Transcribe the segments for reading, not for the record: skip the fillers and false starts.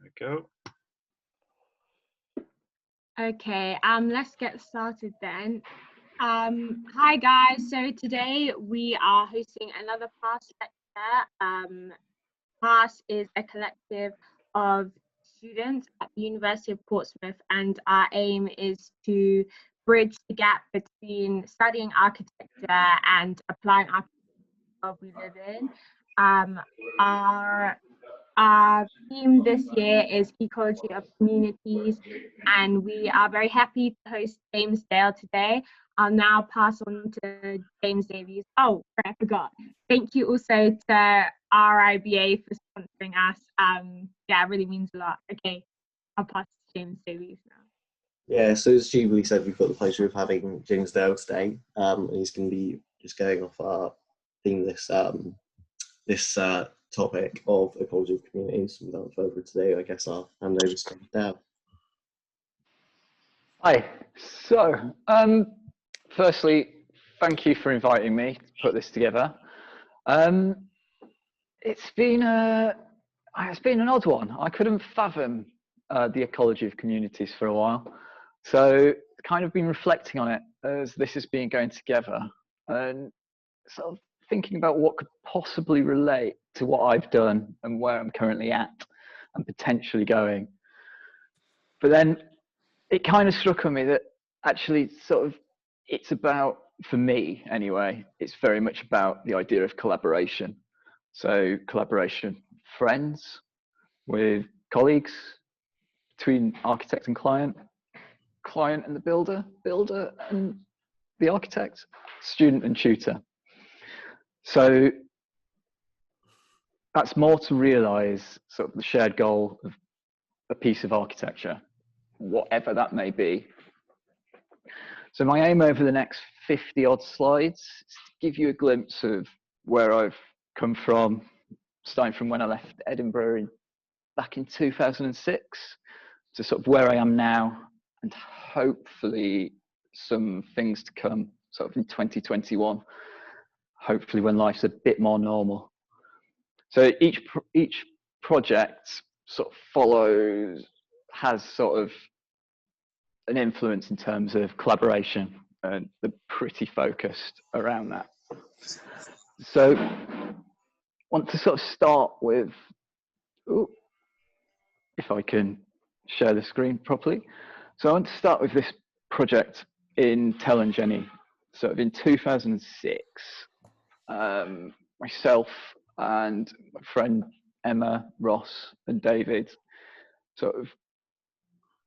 we go. Okay, let's get started then. Hi guys, so today we are hosting another PASS lecture. PASS is a collective of students at the University of Portsmouth, and our aim is to bridge the gap between studying architecture and applying architecture world we live in. Our theme this year is Ecology of Communities, and we are very happy to host James Dale today. I'll now pass on to James Davies. Oh, I forgot. Thank you also to RIBA for sponsoring us. Yeah, it really means a lot. Okay, I'll pass to James Davies now. Yeah, so as Jubilee said, we've got the pleasure of having James Dale today. And he's going to be just going off our theme this topic of ecology of communities. Without further ado, I guess I'll hand over to Dale. Hi. So, firstly, thank you for inviting me to put this together. It's been an odd one. I couldn't fathom the ecology of communities for a while. So, kind of been reflecting on it as this has been going together and sort of thinking about what could possibly relate to what I've done and where I'm currently at and potentially going. But then it kind of struck on me that actually it's about, for me anyway, it's very much about the idea of collaboration. So collaboration, friends, with colleagues, between architect and client and the builder and the architect, student and tutor. So that's more to realise sort of the shared goal of a piece of architecture, whatever that may be. So my aim over the next 50 odd slides is to give you a glimpse of where I've come from, starting from when I left Edinburgh back in 2006 to sort of where I am now, and hopefully some things to come sort of in 2021, hopefully when life's a bit more normal. So each project sort of has sort of an influence in terms of collaboration, and they're pretty focused around that. So I want to sort of start with, if I can share the screen properly. So I want to start with this project in Telangeni. So in 2006, myself and my friend Emma, Ross and David, sort of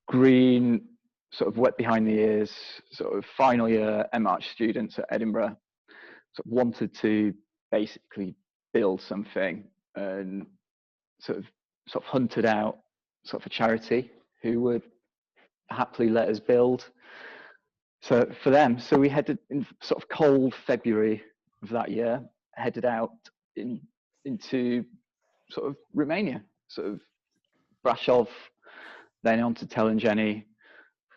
green, sort of wet behind the ears, sort of final year MArch students at Edinburgh, sort of wanted to basically build something, and sort of hunted out sort of a charity who would happily let us build. So for them, so we headed in sort of cold February of that year, headed out into sort of Romania, sort of Brasov, then on to Telangeni,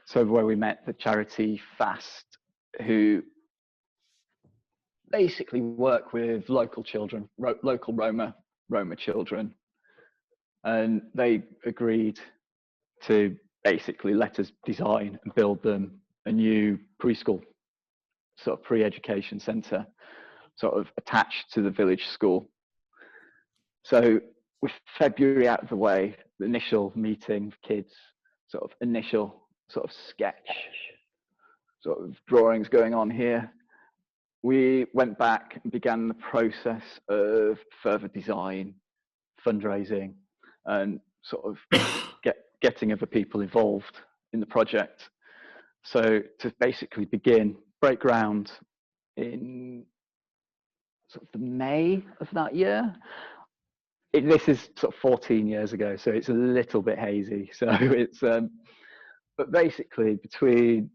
so where we met the charity FAST, who basically work with local children, local Roma children, and they agreed to basically let us design and build them a new preschool, sort of pre-education centre, sort of attached to the village school. So with February out of the way, the initial meeting of kids, sort of initial sort of sketch, sort of drawings going on here, we went back and began the process of further design, fundraising, and sort of getting other people involved in the project. So to basically break ground in sort of the May of that year. This is sort of 14 years ago, so it's a little bit hazy. So it's, but basically between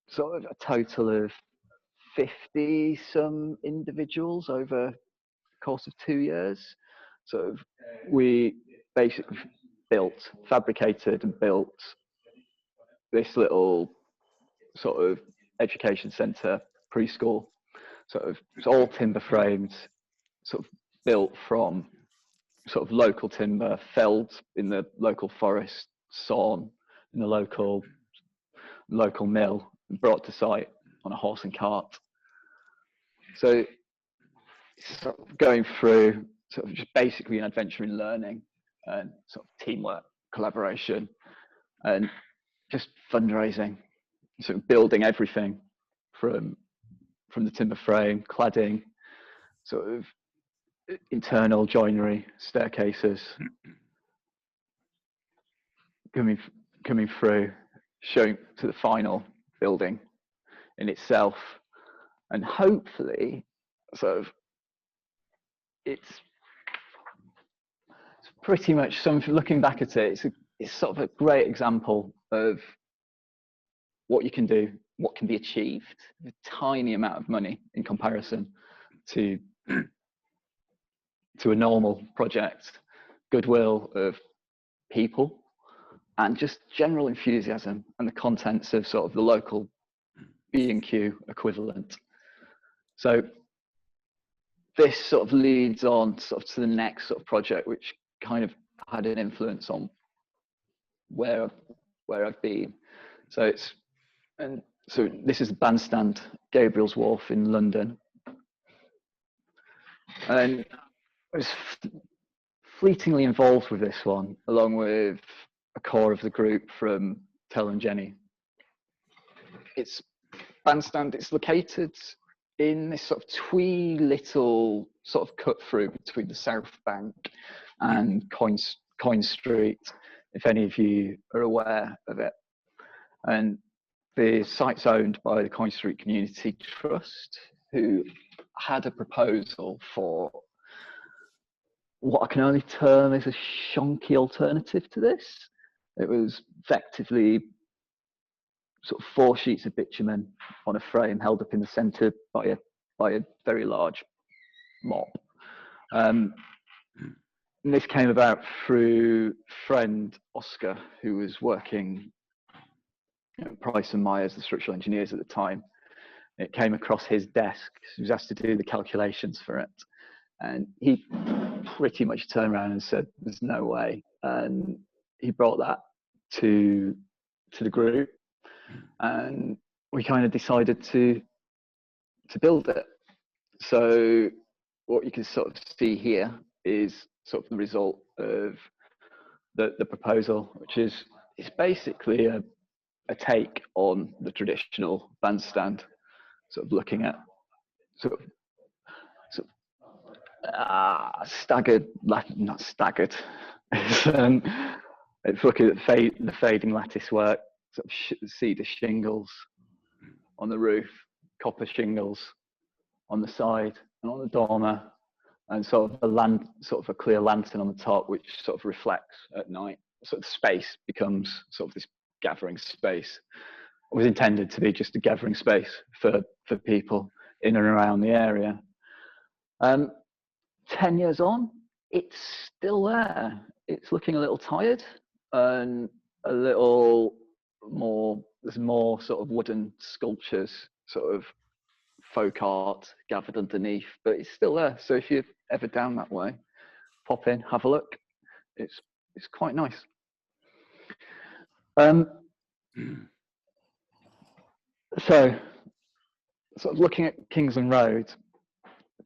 sort of a total of 50 some individuals over the course of 2 years. So we basically fabricated and built this little sort of education centre preschool. Sort of it's all timber framed, sort of built from sort of local timber felled in the local forest, sawn in the local mill, and brought to site on a horse and cart. So sort of going through sort of just basically an adventure in learning and sort of teamwork, collaboration, and just fundraising, sort of building everything from the timber frame, cladding, sort of internal joinery, staircases, coming through, showing to the final building in itself, and hopefully, sort of, it's pretty much something. Looking back at it, it's sort of a great example of what you can do, what can be achieved with a tiny amount of money in comparison to a normal project, goodwill of people, and just general enthusiasm and the contents of sort of the local B&Q equivalent. So this sort of leads on sort of to the next sort of project, which kind of had an influence on where I've been. So this is the bandstand, Gabriel's Wharf in London. And I was fleetingly involved with this one, along with a core of the group from Tel and Jenny. It's bandstand, it's located in this sort of twee little sort of cut through between the South Bank and Coin Street, if any of you are aware of it. And the site's owned by the Coin Street Community Trust, who had a proposal for what I can only term as a shonky alternative to this. It was effectively sort of 4 sheets of bitumen on a frame held up in the centre by a very large mop. And this came about through friend Oscar, who was working at Price and Myers, the structural engineers at the time. It came across his desk. He was asked to do the calculations for it, and he pretty much turned around and said, "There's no way." And he brought that to the group, and we kind of decided to build it. So what you can sort of see here is sort of the result of the proposal, which is it's basically a take on the traditional bandstand, sort of looking at sort of staggered, not staggered. It's looking at the fading lattice work, sort of cedar shingles on the roof, copper shingles on the side and on the dormer, and sort of a clear lantern on the top, which sort of reflects at night. Sort of space becomes sort of this gathering space. It was intended to be just a gathering space for people in and around the area. 10 years on, it's still there. It's looking a little tired and a little more, there's more sort of wooden sculptures, sort of folk art gathered underneath, but it's still there. So if you're ever down that way, pop in, have a look. It's quite nice. So sort of looking at Kingsland Road,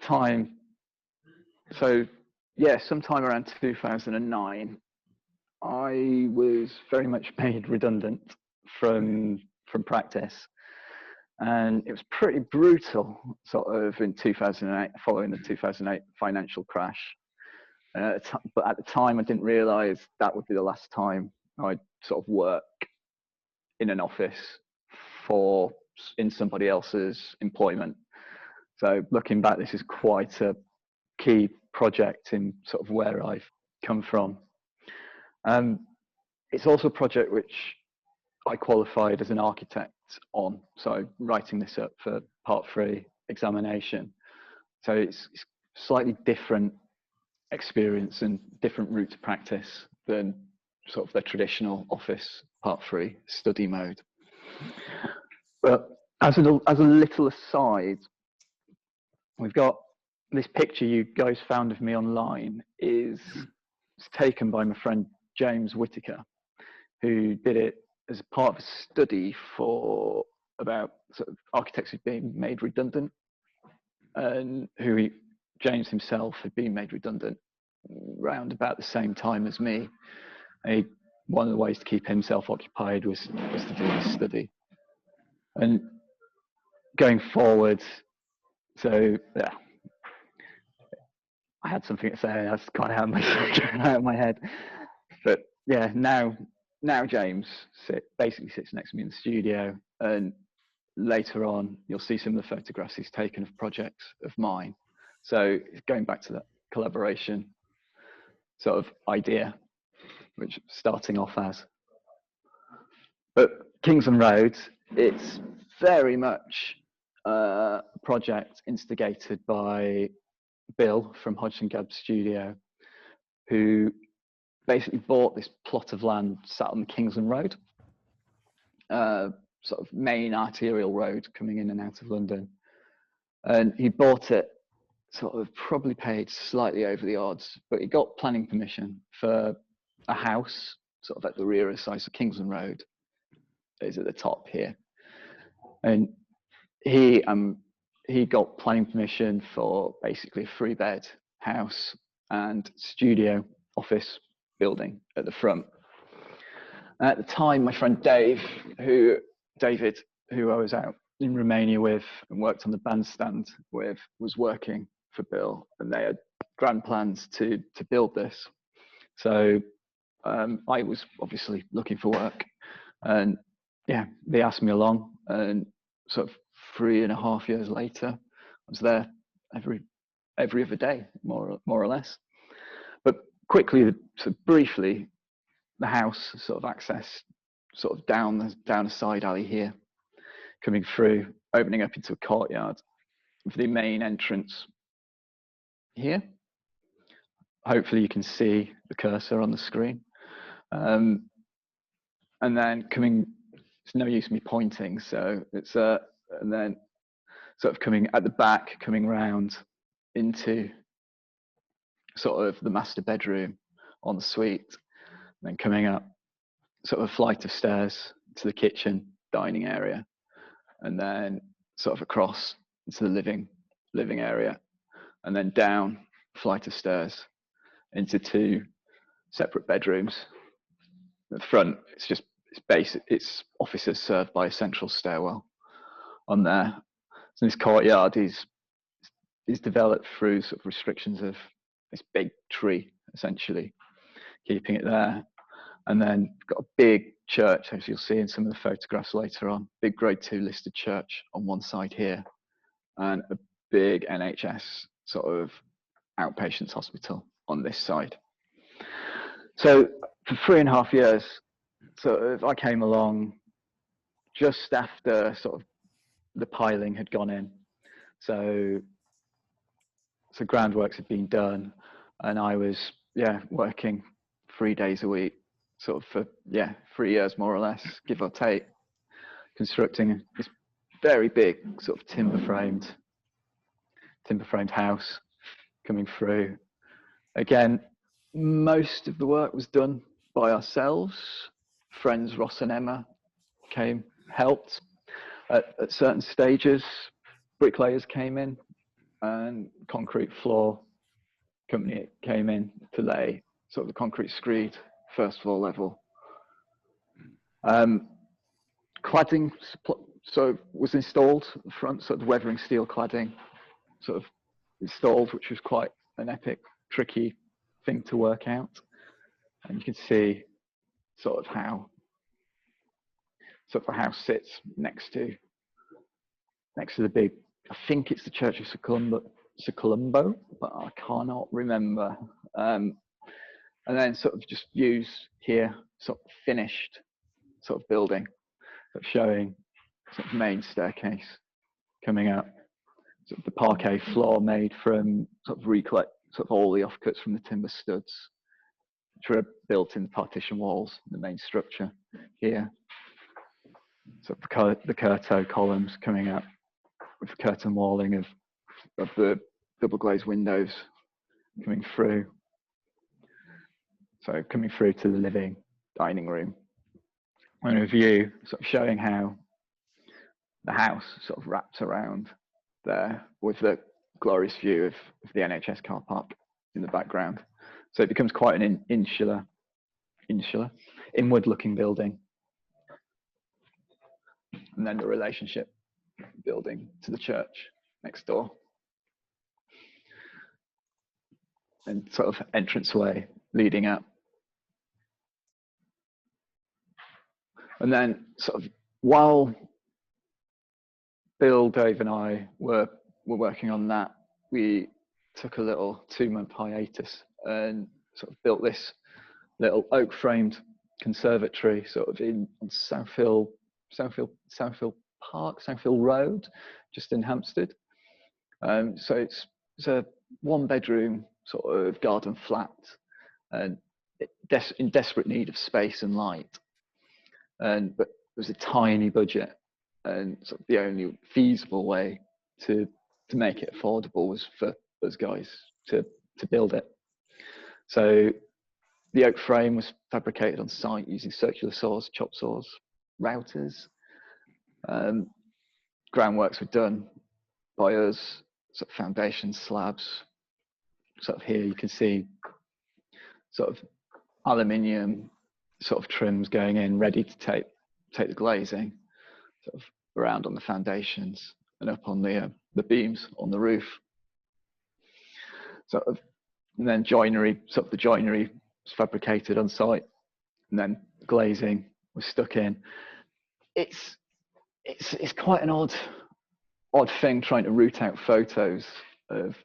time. So yeah, sometime around 2009, I was very much made redundant from practice, and it was pretty brutal sort of in 2008, following the 2008 financial crash. But at the time, I didn't realise that would be the last time I'd sort of work in an office in somebody else's employment. So looking back, this is quite a key project in sort of where I've come from. It's also a project which I qualified as an architect on, so writing this up for part 3 examination. So it's slightly different experience and different route to practice than sort of the traditional office part 3 study mode. But as a little aside, we've got this picture you guys found of me online is taken by my friend James Whitaker, who did it as part of a study for about sort of architects who'd been made redundant, and James himself had been made redundant around about the same time as me. One of the ways to keep himself occupied was to do this study. And going forward, so yeah, I had something to say. That's kind of out of my head. But yeah, now James basically sits next to me in the studio, and later on you'll see some of the photographs he's taken of projects of mine. So going back to that collaboration sort of idea, which starting off as. But Kingsland Road, it's very much a project instigated by Bill from Hodgson Gabb Studio, who basically bought this plot of land sat on the Kingsland Road, sort of main arterial road coming in and out of London. And he bought it, sort of probably paid slightly over the odds, but he got planning permission for a house sort of at the rear of the site. So Kingsland Road is at the top here. And he got planning permission for basically a 3-bed house and studio office building at the front. At the time, my friend David, who I was out in Romania with and worked on the bandstand with, was working for Bill, and they had grand plans to build this. So I was obviously looking for work, and yeah, they asked me along, and sort of 3.5 years later, I was there every other day, more or less. But quickly, so briefly, the house sort of accessed sort of down a side alley here, coming through, opening up into a courtyard with the main entrance here. Hopefully you can see the cursor on the screen. And then coming, it's no use me pointing, so it's and then sort of coming at the back, coming round into sort of the master bedroom en suite, and then coming up sort of a flight of stairs to the kitchen, dining area, and then sort of across into the living area, and then down a flight of stairs into 2 separate bedrooms. At the front, it's basic. It's offices served by a central stairwell on there. So this courtyard is developed through sort of restrictions of this big tree, essentially, keeping it there. And then we've got a big church, as you'll see in some of the photographs later on, big grade 2 listed church on one side here, and a big NHS sort of outpatients hospital on this side. So for 3.5 years, sort of, I came along just after sort of the piling had gone in. So groundworks had been done, and I was working 3 days a week, sort of for 3 years more or less, give or take, constructing this very big sort of timber framed house coming through. Again, most of the work was done by ourselves. Friends Ross and Emma came, helped at certain stages. Bricklayers came in, and concrete floor company came in to lay sort of the concrete screed first floor level. Cladding was installed at the front, so the weathering steel cladding sort of installed, which was quite an epic, tricky thing to work out. And you can see sort of how the house sits next to the big, I think it's the Church of Sir Columbo, but I cannot remember. And then sort of just views here, sort of finished sort of building, sort of showing sort of main staircase coming up, sort of the parquet floor made from sort of all the offcuts from the timber studs, which were built in the partition walls, the main structure here. So the Curto columns coming up with the curtain walling of the double glazed windows coming through. So coming through to the living dining room. And a view sort of showing how the house sort of wraps around there with the glorious view of the NHS car park in the background. So it becomes quite an inward looking building. And then the relationship building to the church next door. And sort of entranceway leading up. And then sort of while Bill, Dave and I were working on that, we took a little 2-month hiatus and sort of built this little oak framed conservatory sort of on Southhill Park, Southhill Road, just in Hampstead. So it's a 1-bedroom sort of garden flat and in desperate need of space and light. But it was a tiny budget, and sort of the only feasible way to make it affordable was for those guys to build it. So the oak frame was fabricated on site using circular saws, chop saws, routers. Groundworks were done by us, sort of foundation slabs. Sort of here you can see sort of aluminium sort of trims going in, ready to take the glazing sort of around on the foundations and up on the beams on the roof. Sort of, and then joinery, sort of the joinery was fabricated on site, and then glazing was stuck in. It's quite an odd thing trying to root out photos of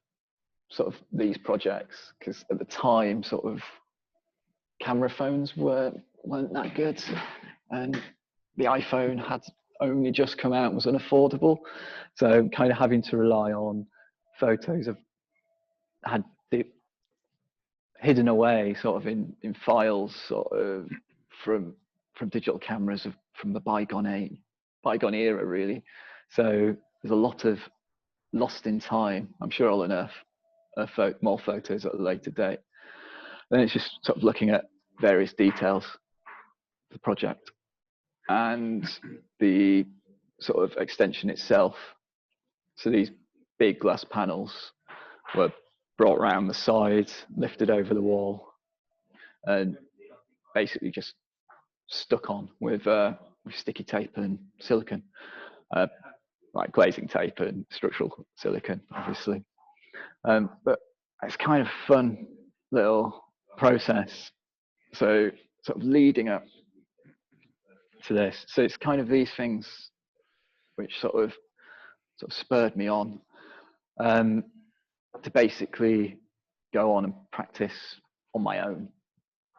sort of these projects, because at the time sort of camera phones weren't that good, and the iPhone had only just come out and was unaffordable, so kind of having to rely on photos had hidden away sort of in files sort of from digital cameras from the bygone era really. So there's a lot of lost in time. I'm sure I'll unearth more photos at a later date. Then it's just sort of looking at various details of the project and the sort of extension itself. So these big glass panels were brought around the side, lifted over the wall, and basically just stuck on with sticky tape and silicone, like glazing tape and structural silicone, obviously. But it's kind of a fun little process. So sort of leading up to this. So it's kind of these things which sort of spurred me on to basically go on and practice on my own,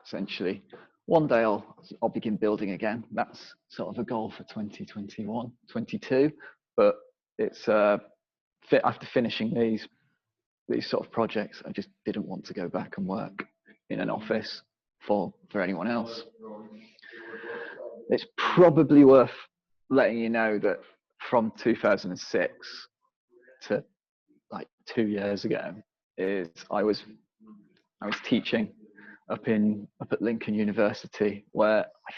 essentially. One day I'll begin building again. That's sort of a goal for 2021, 22. But it's after finishing these sort of projects, I just didn't want to go back and work in an office for anyone else. It's probably worth letting you know that from 2006 to like 2 years ago, I was teaching up at Lincoln University, where I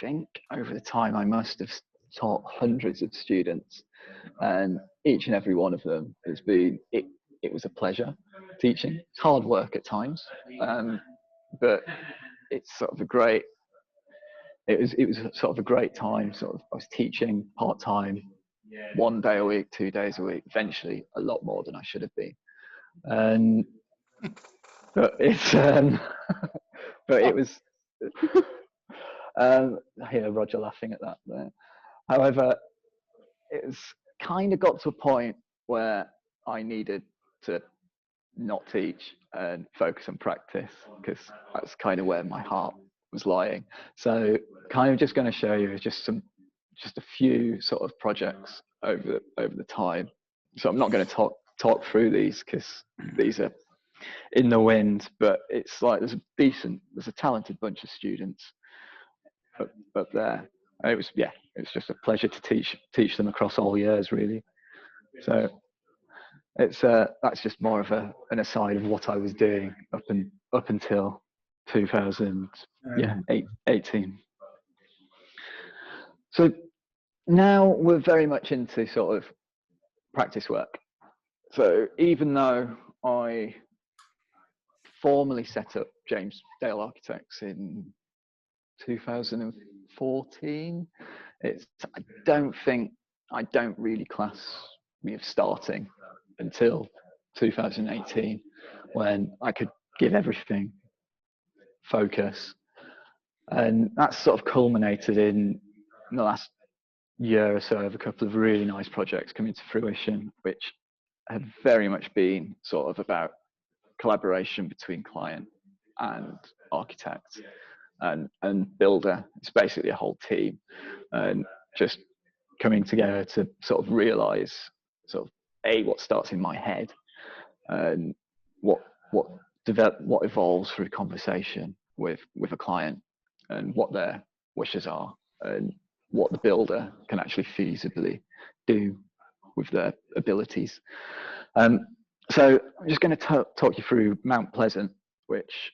think over the time I must have taught hundreds of students, and each and every one of them has been it was a pleasure teaching. It's hard work at times, but it's sort of a great. It was sort of a great time. Sort of, I was teaching part time, 1 day a week, 2 days a week. Eventually, a lot more than I should have been. But it's but it was. I hear Roger laughing at that there. However, it's kind of got to a point where I needed to not teach and focus on practice, because that's kind of where my heart was lying. So kind of just going to show you just a few sort of projects over the time. So I'm not going to talk through these because these are in the wind, but it's like there's a talented bunch of students up there. And it was just a pleasure to teach them across all years really. So it's that's just more of an aside of what I was doing up until 2018. So now we're very much into sort of practice work. So even though I formally set up James Dale Architects in 2014, I don't really class me of starting until 2018, when I could give everything focus. And that's sort of culminated in the last year or so of a couple of really nice projects coming to fruition, which have very much been sort of about collaboration between client and architect and builder. It's basically a whole team, and just coming together to sort of realize sort of what starts in my head, and what evolves through conversation with a client, and what their wishes are, and what the builder can actually feasibly do with their abilities. So I'm just going to talk you through Mount Pleasant, which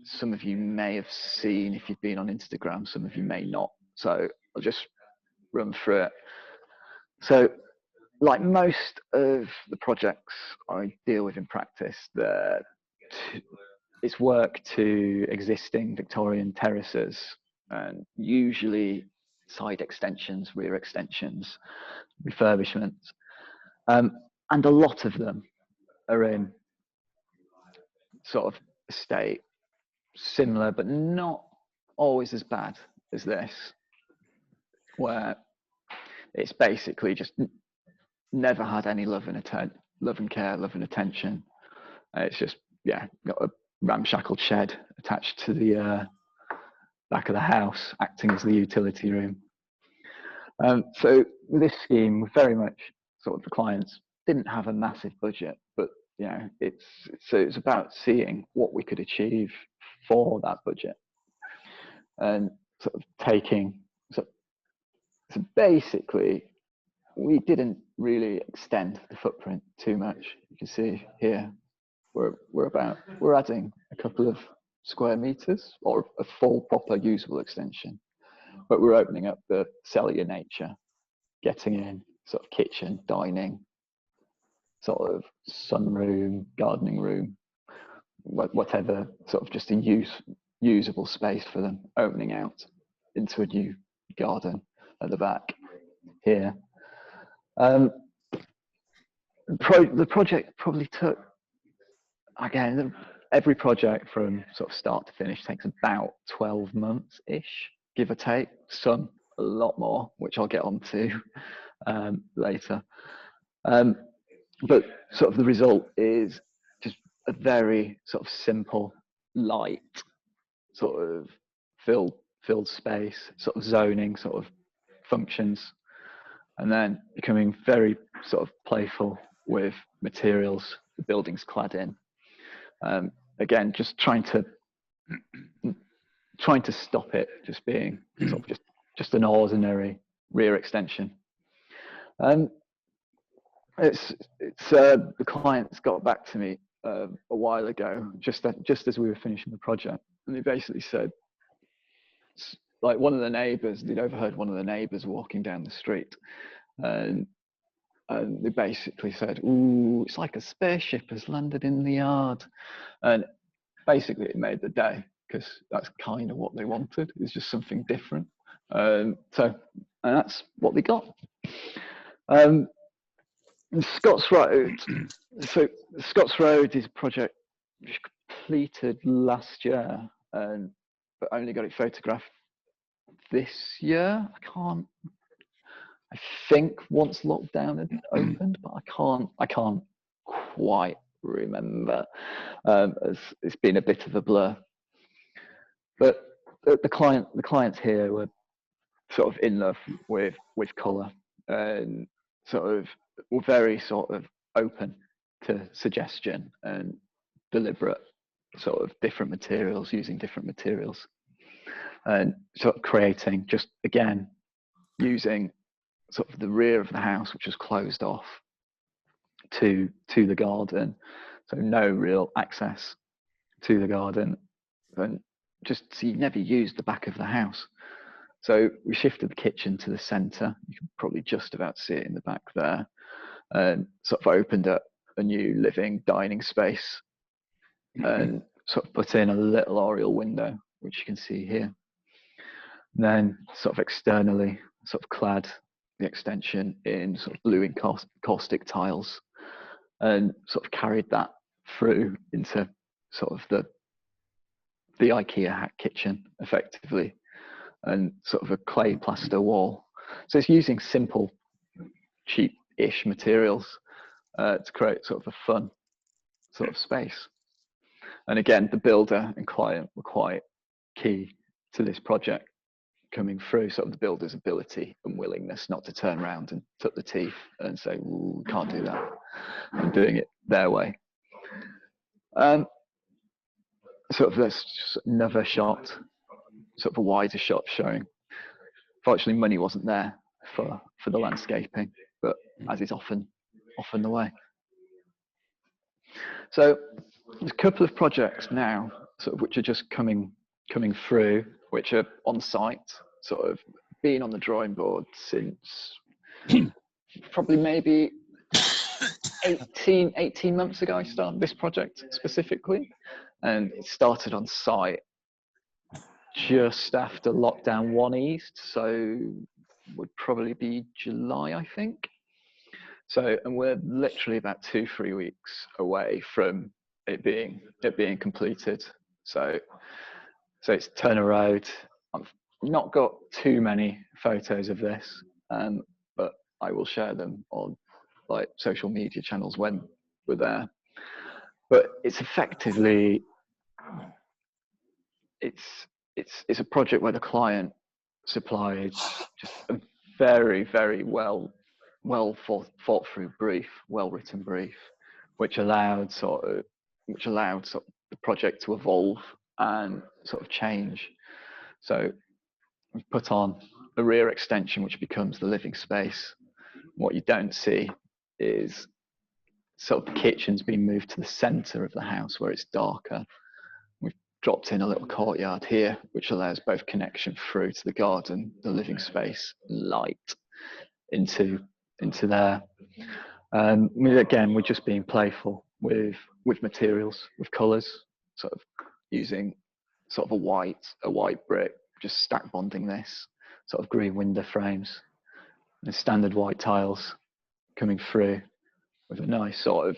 some of you may have seen if you've been on Instagram, some of you may not. So I'll just run through it. So like most of the projects I deal with in practice, it's work to existing Victorian terraces, and usually side extensions, rear extensions, refurbishments. And a lot of them are in sort of a state similar, but not always as bad as this, where it's basically just never had any love and care, love and attention. It's just, got a ramshackle shed attached to the back of the house, acting as the utility room. So with this scheme, very much sort of the clients didn't have a massive budget, but it's about seeing what we could achieve for that budget, and sort of taking. So basically, we didn't really extend the footprint too much. You can see here, we're adding a couple of square meters, or a full proper usable extension, but we're opening up the cellular nature, getting in sort of kitchen, dining, sort of sunroom, gardening room, whatever, sort of just a usable space for them, opening out into a new garden at the back here. The project probably took, again, every project from sort of start to finish takes about 12 months-ish, give or take. Some a lot more, which I'll get onto later. But sort of the result is just a very sort of simple, light, sort of filled space, sort of zoning, sort of functions, and then becoming very sort of playful with materials the building's clad in. Again, just trying to stop it just being sort of just an ordinary rear extension. The clients got back to me a while ago, just as we were finishing the project, and they basically said, like, one of the neighbours, they'd overheard one of the neighbours walking down the street, and they basically said, "Ooh, it's like a spaceship has landed in the yard," and basically it made the day, because that's kind of what they wanted. It's just something different. And that's what they got. Scots Road. So Scots Road is a project which completed last year, but only got it photographed this year. I think once lockdown had opened, but I can't quite remember. As it's been a bit of a blur. But the clients here were sort of in love with colour, and sort of were very sort of open to suggestion and deliberate sort of different materials, using different materials, and sort of creating, just again using sort of the rear of the house, which was closed off, to the garden, so no real access to the garden, and just so you never use the back of the house. So we shifted the kitchen to the centre. You can probably just about see it in the back there, and sort of opened up a new living dining space, and sort of put in a little oriel window, which you can see here. And then sort of externally, sort of clad the extension in sort of blue encaustic tiles, and sort of carried that through into sort of the IKEA hack kitchen effectively, and sort of a clay plaster wall. So it's using simple, cheap-ish materials to create sort of a fun sort of space. And again, the builder and client were quite key to this project coming through, sort of the builder's ability and willingness not to turn around and tuck the teeth and say, "Ooh, can't do that," and doing it their way. Sort of this another shot, sort of a wider shot showing. Fortunately, money wasn't there for the landscaping, but as is often the way. So there's a couple of projects now, sort of which are just coming through, which are on site, sort of been on the drawing board since probably maybe 18 months ago. I started this project specifically, and it started on site just after lockdown 1 eased, so would probably be July, I think. So, and we're literally about 2-3 weeks away from it being completed. So it's Turner Road. I've not got too many photos of this, but I will share them on like social media channels when we're there. But it's effectively it's a project where the client supplied just a very, very well thought through brief, well written brief, which allowed sort of the project to evolve and sort of change. So we've put on a rear extension which becomes the living space. What you don't see is sort of the kitchen's been moved to the centre of the house where it's darker. We've dropped in a little courtyard here, which allows both connection through to the garden, the living space, light into there. Again, we're just being playful with materials, with colours, sort of using sort of a white brick, just stack bonding this, sort of green window frames, and standard white tiles coming through with a nice sort of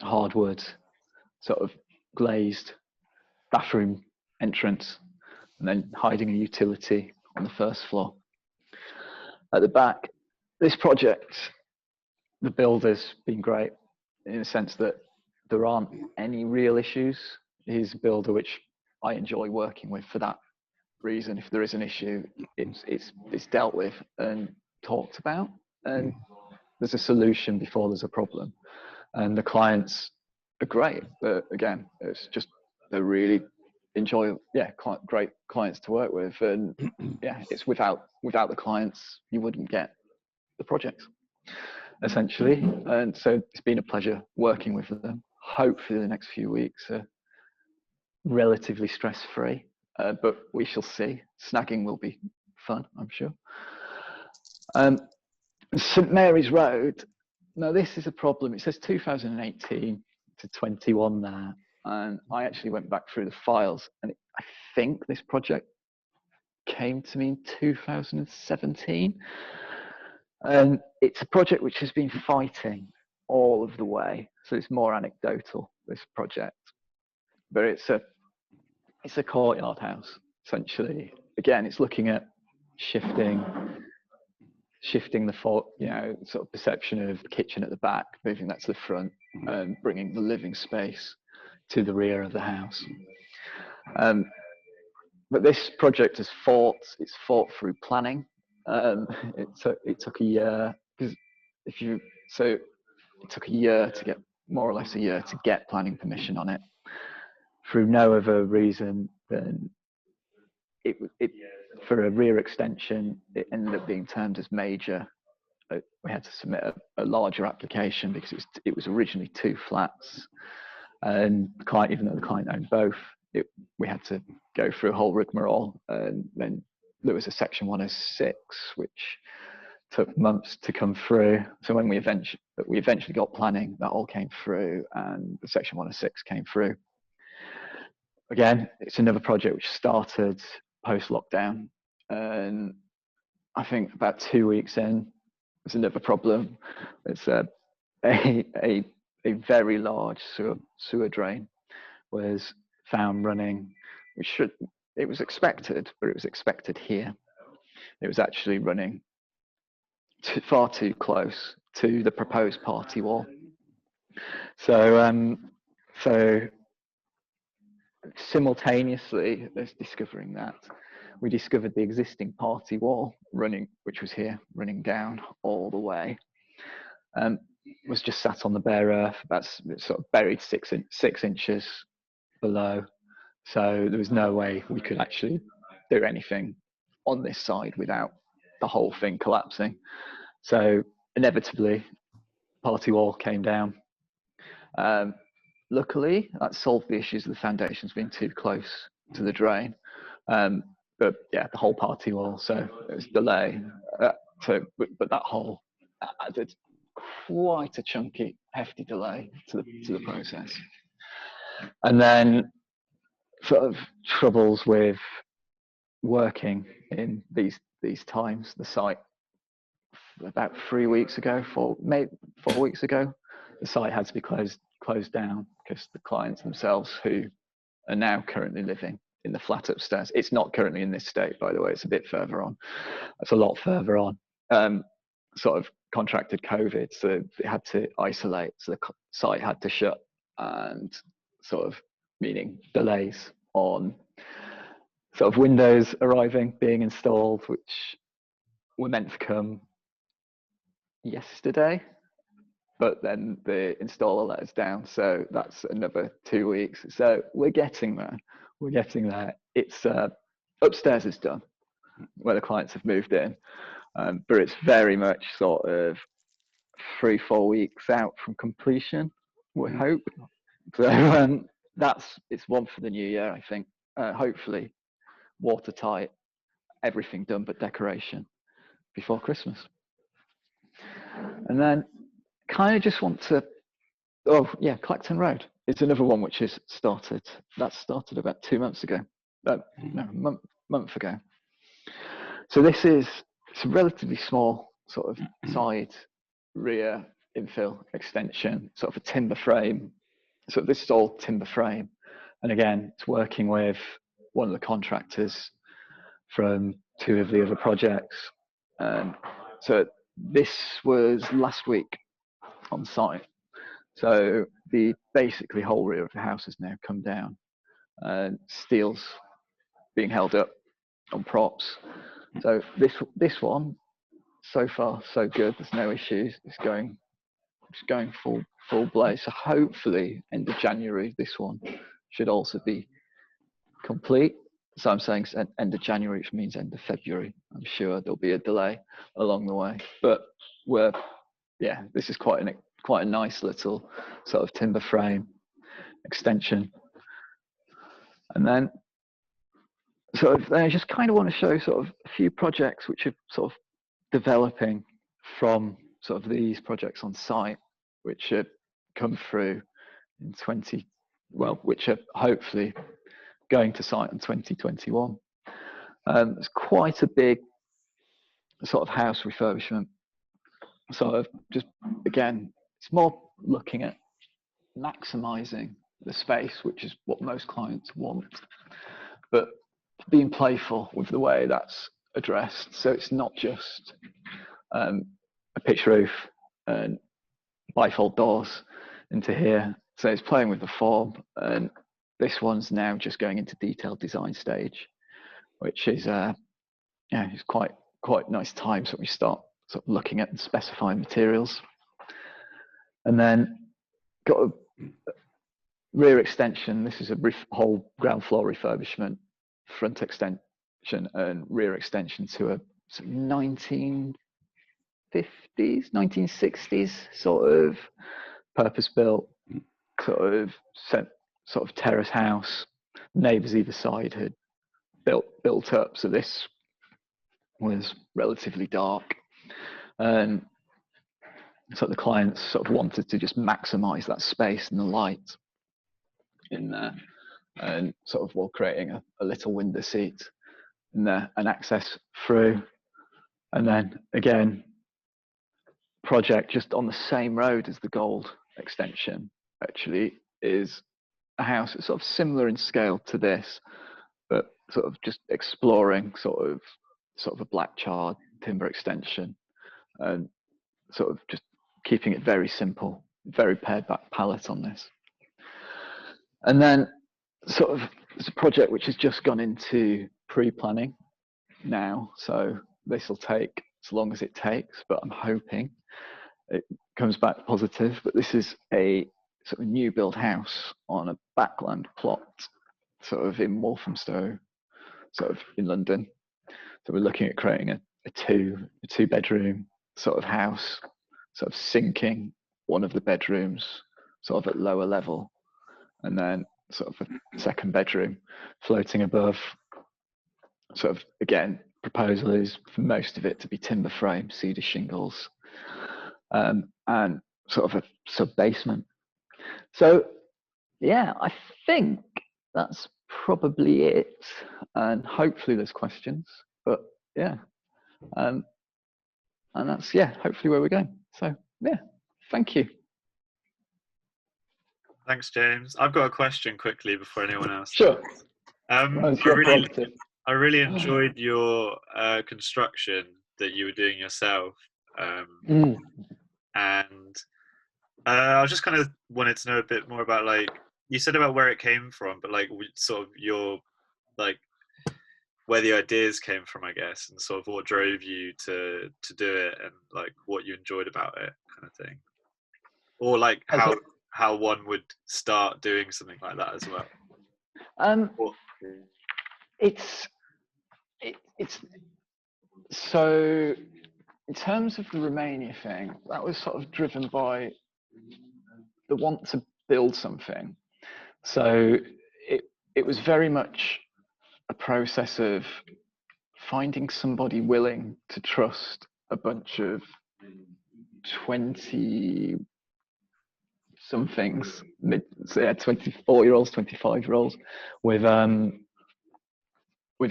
hardwood, sort of glazed bathroom entrance, and then hiding a utility on the first floor. At the back, this project, the builder's been great in the sense that there aren't any real issues. He's a builder which I enjoy working with for that reason. If there is an issue, it's dealt with and talked about, and there's a solution before there's a problem. And the clients are great, but again, it's just they're really great clients to work with, and yeah, it's without the clients you wouldn't get the projects essentially. And so it's been a pleasure working with them. Hopefully the next few weeks are relatively stress-free, but we shall see. Snagging will be fun, I'm sure. St Mary's Road, now this is a problem. It says 2018 to 21 there, and I actually went back through the files, and I think this project came to me in 2017. And it's a project which has been fighting all of the way, so it's more anecdotal, this project. But it's a courtyard house, essentially. Again, it's looking at shifting the sort of perception of the kitchen at the back, moving that to the front, and bringing the living space to the rear of the house. But this project has fought through planning. It took a year, because it took a year to get, more or less a year to get planning permission on it, through no other reason than it for a rear extension. It ended up being termed as major, we had to submit a larger application because it was originally 2 flats, and the client, even though the client owned both, we had to go through a whole rigmarole, and then there was a Section 106 which took months to come through. So when we eventually got planning, that all came through, and the Section 106 came through. Again, it's another project which started post-lockdown, and I think about 2 weeks in, there's another problem. It's a very large sewer drain was found running, it was expected, but it was expected here. It was actually running far too close to the proposed party wall. So simultaneously as discovering that, we discovered the existing party wall which was here, running down all the way, was just sat on the bare earth. That's sort of buried 6 inches below. So there was no way we could actually do anything on this side without the whole thing collapsing. So inevitably, party wall came down. Luckily, that solved the issues of the foundations being too close to the drain. But yeah, the whole party wall, so it was delay. But that whole added quite a chunky, hefty delay to the process. And then sort of troubles with working in these times. The site, about 3 weeks ago, 4 weeks ago, the site had to be closed down because the clients themselves, who are now currently living in the flat upstairs, it's not currently in this state, by the way, it's a bit further on, it's a lot further on, sort of contracted COVID, so they had to isolate, so the site had to shut, and sort of meaning delays on sort of windows arriving, being installed, which were meant to come yesterday, but then the installer let us down, so that's another 2 weeks. So we're getting there. It's upstairs is done, where the clients have moved in, but it's very much sort of 3-4 weeks out from completion, we hope. So it's one for the new year, I think. Hopefully watertight, everything done but decoration before Christmas. And then kind of just want to, Clacton Road is another one which is started. That started about 2 months ago. Month ago. So it's a relatively small sort of side rear infill extension, sort of a timber frame. So this is all timber frame. And again, it's working with one of the contractors from 2 of the other projects. So this was last week on site. So the basically whole rear of the house has now come down, and steel's being held up on props. So this one, so far so good. There's no issues. It's going full blaze. So hopefully end of January, this one should also be complete. So I'm saying end of January, which means end of February. I'm sure there'll be a delay along the way, but this is quite a nice little sort of timber frame extension. And then I just kind of want to show sort of a few projects which are sort of developing from sort of these projects on site, which have come through in which are hopefully going to site in 2021. It's quite a big sort of house refurbishment. Sort of just, again, it's more looking at maximizing the space, which is what most clients want, but being playful with the way that's addressed. So it's not just a pitch roof and bifold doors into here. So it's playing with the form, and this one's now just going into detailed design stage, which is it's quite nice time. So we start sort of looking at and specifying materials, and then got a rear extension. This is a whole ground floor refurbishment, front extension and rear extension to a 19 1960s, sort of purpose-built, sort of terrace house. Neighbours either side had built up, so this was relatively dark, and so the clients sort of wanted to just maximise that space and the light in there, and sort of while creating a little window seat in there and access through. And then again, project just on the same road as the Gold extension actually is a house that's sort of similar in scale to this, but sort of just exploring sort of a black charred timber extension, and sort of just keeping it very simple, very pared back palette on this. And then sort of it's a project which has just gone into pre-planning now, so this will take as long as it takes, but I'm hoping it comes back positive. But this is a sort of new build house on a backland plot, sort of in Walthamstow, sort of in London. So we're looking at creating a two bedroom sort of house, sort of sinking one of the bedrooms sort of at lower level, and then sort of a second bedroom floating above. Sort of again, proposal is for most of it to be timber frame, cedar shingles, and sort of a sub basement. So yeah, I think that's probably it, and hopefully there's questions. But yeah, and that's hopefully where we're going. So yeah, thank you. Thanks, James. I've got a question quickly before anyone else. Sure. I really enjoyed your construction that you were doing yourself, and I just kind of wanted to know a bit more about, like, you said about where it came from, but like sort of your, like, where the ideas came from, I guess, and sort of what drove you to do it, and like what you enjoyed about it, kind of thing, or like how one would start doing something like that as well. It's so in terms of the Romania thing, that was sort of driven by the want to build something. So it was very much a process of finding somebody willing to trust a bunch of 20 somethings, 24-year-olds, 25-year-olds, with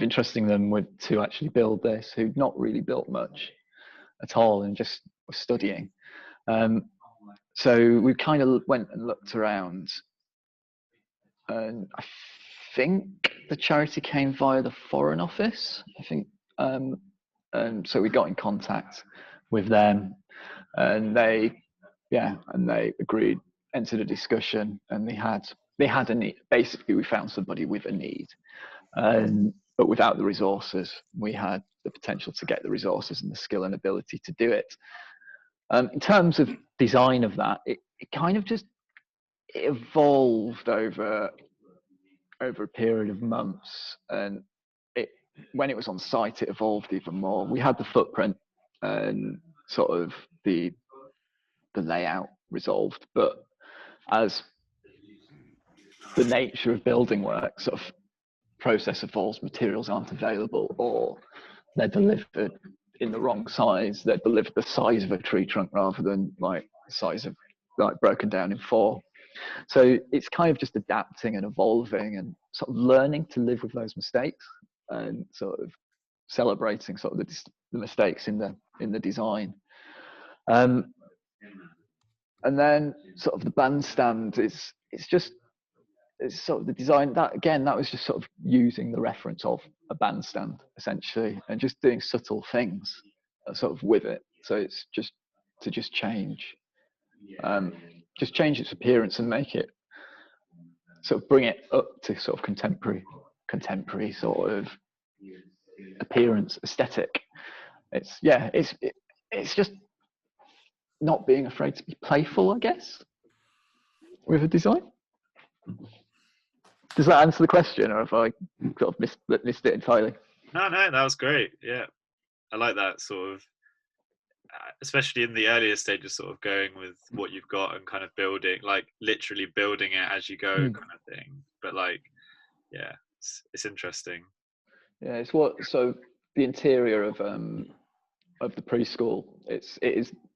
entrusting them to actually build this, who'd not really built much at all and just were studying. So we kind of went and looked around, and I think the charity came via the Foreign Office, I think. And so we got in contact with them, and they agreed, entered a discussion, and they had a need. Basically, we found somebody with a need, but without the resources. We had the potential to get the resources and the skill and ability to do it. In terms of design of that, it kind of just evolved over a period of months, and when it was on site, it evolved even more. We had the footprint and sort of the layout resolved, but as the nature of building work sort of process evolves, materials aren't available, or they're delivered in the wrong size. They're delivered the size of a tree trunk rather than like the size of, like, broken down in 4. So it's kind of just adapting and evolving and sort of learning to live with those mistakes, and sort of celebrating sort of the mistakes in the design. And then sort of the bandstand it's sort of the design that was just sort of using the reference of a bandstand essentially, and just doing subtle things sort of with it. So it's just to change its appearance and make it sort of bring it up to sort of contemporary sort of appearance, aesthetic. It's just not being afraid to be playful, I guess, with a design. Does that answer the question, or have I sort of missed it entirely? No, that was great. Yeah, I like that sort of. especially in the earlier stages, sort of going with what you've got and kind of building, like literally building it as you go, kind of thing. But like, yeah, it's interesting. Yeah, it's what. So the interior of the preschool,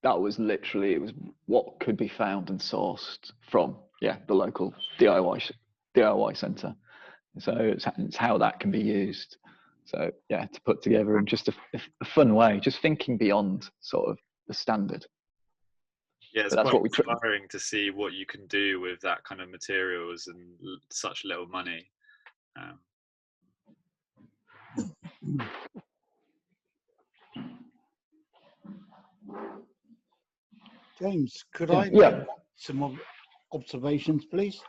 that was literally, it was what could be found and sourced from the local DIY centre. So it's how that can be used. So yeah, to put together in just a fun way, just thinking beyond sort of the standard. Yeah, it's But that's quite what we inspiring to see what you can do with that kind of materials and such little money. James, could I Yeah. make some observations, please?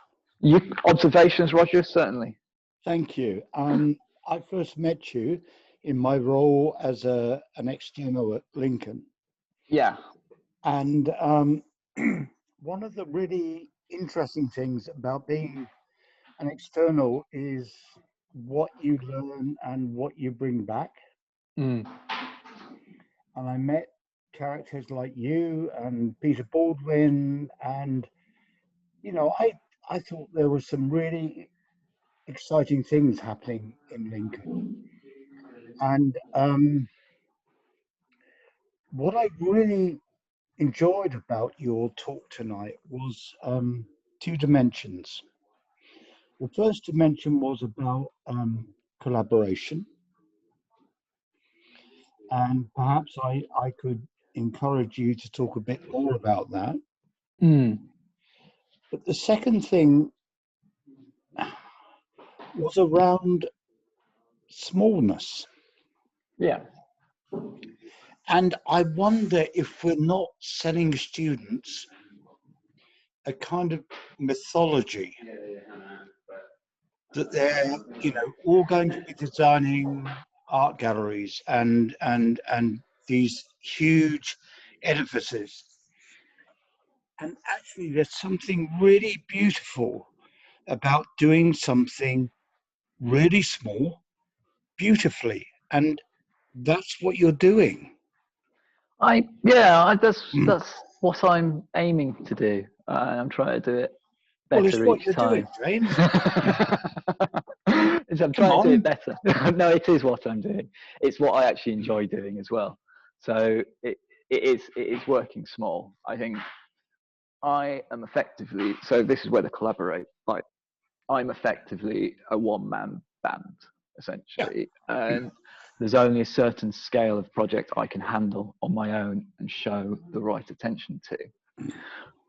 Observations, Roger, certainly. Thank you. I first met you in my role as an external at Lincoln. Yeah. And one of the really interesting things about being an external is what you learn and what you bring back. And I met characters like you and Peter Baldwin, and you know, I thought there were some really exciting things happening in Lincoln. And what I really enjoyed about your talk tonight was two dimensions. The first dimension was about collaboration. And perhaps I could encourage you to talk a bit more about that. But the second thing was around smallness. Yeah. And I wonder if we're not selling students a kind of mythology that they're, you know, all going to be designing art galleries and these huge edifices. And actually, there's something really beautiful about doing something really small, beautifully. And that's what you're doing. That's what I'm aiming to do. I'm trying to do it better what each you're time. doing, James. I'm trying to do it better. No, it is what I'm doing. It's what I actually enjoy doing as well. So it is working small. I think I am effectively, so this is where the collaborate, like I'm effectively a one-man band, essentially. And there's only a certain scale of project I can handle on my own and show the right attention to.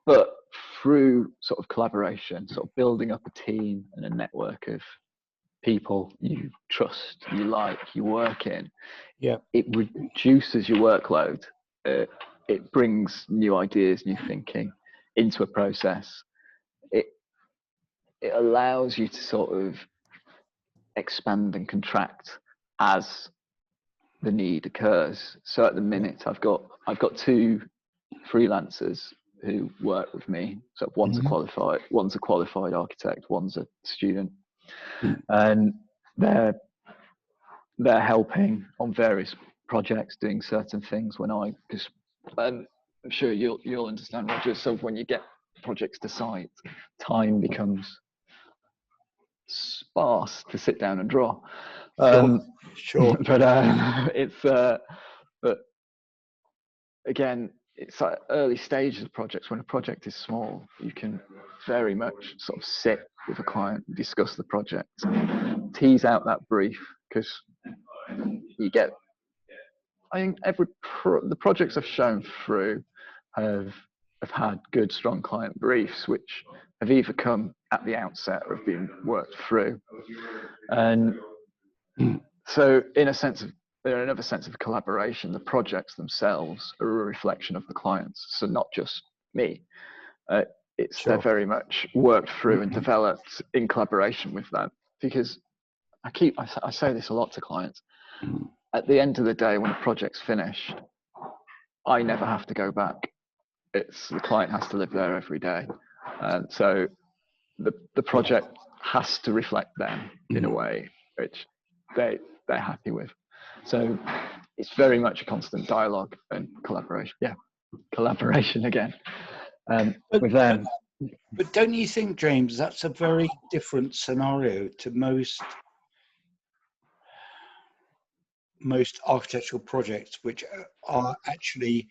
But through sort of collaboration, sort of building up a team and a network of people you trust, you like, you work in, it reduces your workload. It brings new ideas, new thinking into a process. It allows you to sort of expand and contract as the need occurs. So at the minute, I've got two freelancers who work with me. So one's a qualified architect, one's a student, and they're helping on various projects, doing certain things. Because I'm sure you'll understand, Roger. So when you get projects to site, time becomes sparse to sit down and draw. Sure. But but again, it's like early stages of projects. When a project is small, you can very much sort of sit with a client, discuss the project, tease out that brief, because you get. I think the projects I've shown through have had good, strong client briefs, which have either come at the outset or have been worked through. And so in another sense of collaboration, the projects themselves are a reflection of the clients. So not just me. They're very much worked through and developed in collaboration with them. Because I say this a lot to clients. At the end of the day, when a project's finished, I never have to go back. The client has to live there every day. And so the project has to reflect them in a way which they're happy with. So it's very much a constant dialogue and collaboration. Yeah, collaboration again with them. But don't you think, James, that's a very different scenario to most architectural projects, which are actually,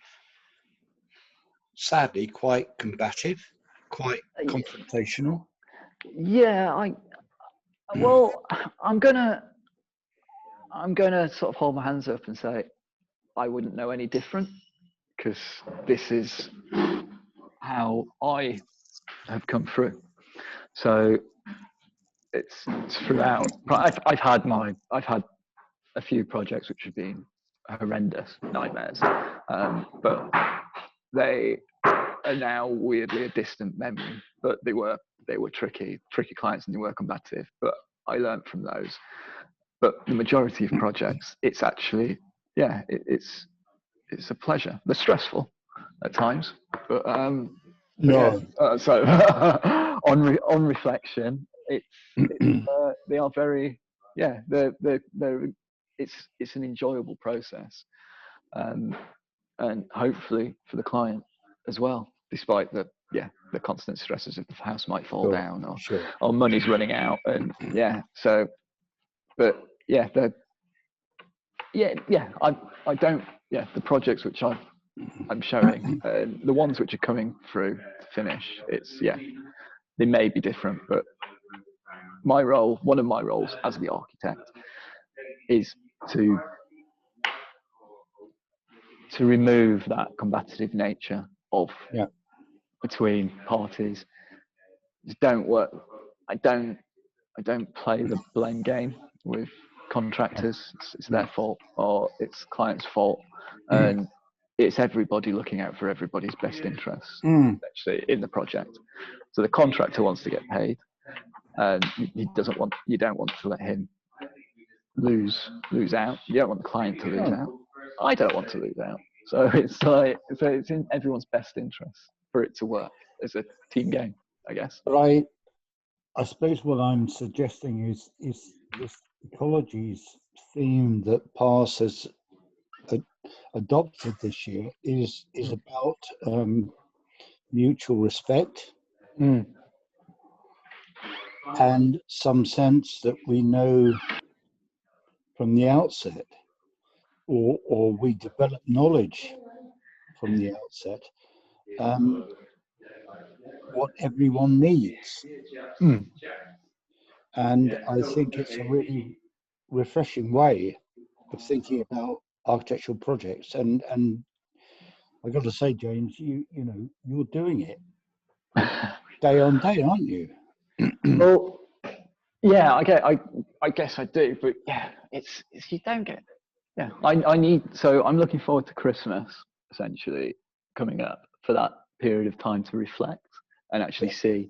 sadly, quite combative, quite confrontational? Yeah, I'm gonna sort of hold my hands up and say I wouldn't know any different, because this is how I have come through. So it's throughout. But I've had a few projects which have been horrendous nightmares, but they are now weirdly a distant memory. But they were tricky clients and they were combative. But I learned from those. But the majority of projects, it's actually it's a pleasure. They're stressful at times, but No. so on reflection, they are very they're it's an enjoyable process, and hopefully for the client as well, despite the constant stresses of the house might fall down or money's running out, and so but I don't the projects which I'm showing, the ones which are coming through to finish, it's they may be different, but one of my roles as the architect is to remove that combative nature of between parties. Just don't work. I don't play the blame game with contractors. It's their fault or it's client's fault, and it's everybody looking out for everybody's best interests actually in the project. So the contractor wants to get paid, and you don't want to let him lose out. You don't want the client to lose out. I don't want to lose out. So it's in everyone's best interest for it to work as a team game, I guess. But I suppose what I'm suggesting is this ecologies theme that PARS has adopted this year is about mutual respect and some sense that we know from the outset, or we develop knowledge from the outset, what everyone needs. And I think it's a really refreshing way of thinking about architectural projects. And I got to say, James, you're doing it day on day, aren't you? Well, yeah, I guess I do, but it's you don't get. So I'm looking forward to Christmas essentially coming up for that period of time to reflect and actually see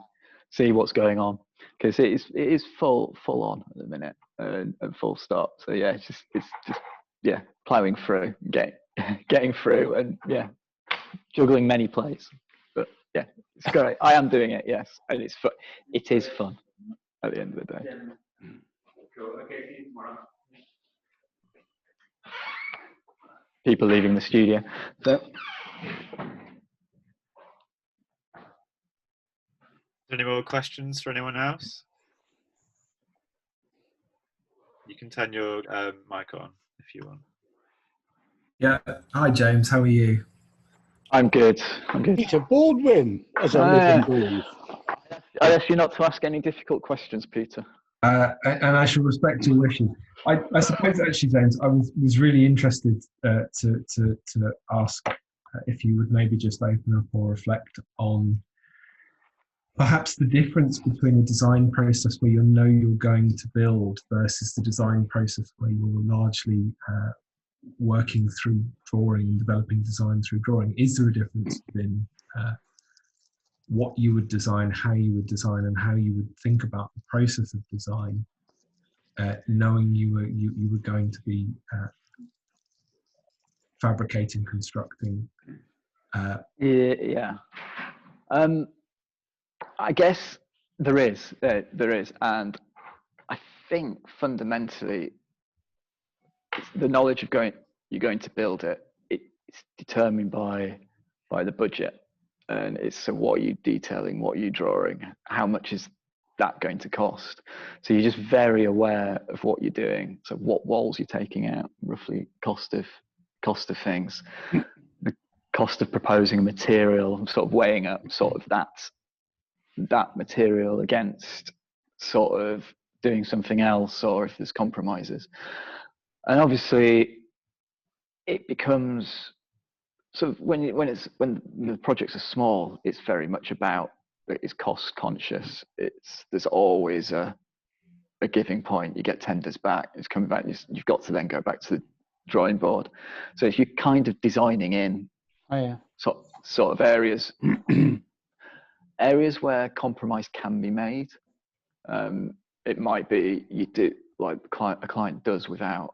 what's going on, because it is full on at the minute and full stop. So it's just plowing through, getting through, and juggling many plates. But it's great. I am doing it, yes, and it's fun. It is fun at the end of the day. People leaving the studio. So, any more questions for anyone else? You can turn your mic on if you want. Yeah. Hi, James. How are you? I'm good. Peter Baldwin, as I live and breathe. I ask you not to ask any difficult questions, Peter. And I shall respect your wishes. I suppose actually, James, I was really interested to ask if you would maybe just open up or reflect on perhaps the difference between a design process where you know you're going to build versus the design process where you're largely working through drawing and developing design through drawing. Is there a difference in what you would design, how you would design, and how you would think about the process of design, knowing you were going to be fabricating, constructing? I guess there is, and I think fundamentally it's the knowledge of going you're going to build it, it's determined by the budget. And it's, so what are you detailing, what are you drawing, how much is that going to cost? So you're just very aware of what you're doing. So what walls you're taking out, roughly cost of things, the cost of proposing a material, sort of weighing up sort of that material against sort of doing something else, or if there's compromises. And obviously it becomes, so when the projects are small, it's very much about, it's cost conscious. There's always a giving point. You get tenders back, it's coming back, you've got to then go back to the drawing board. So if you're kind of designing in sort of areas areas where compromise can be made, it might be you do like a client does without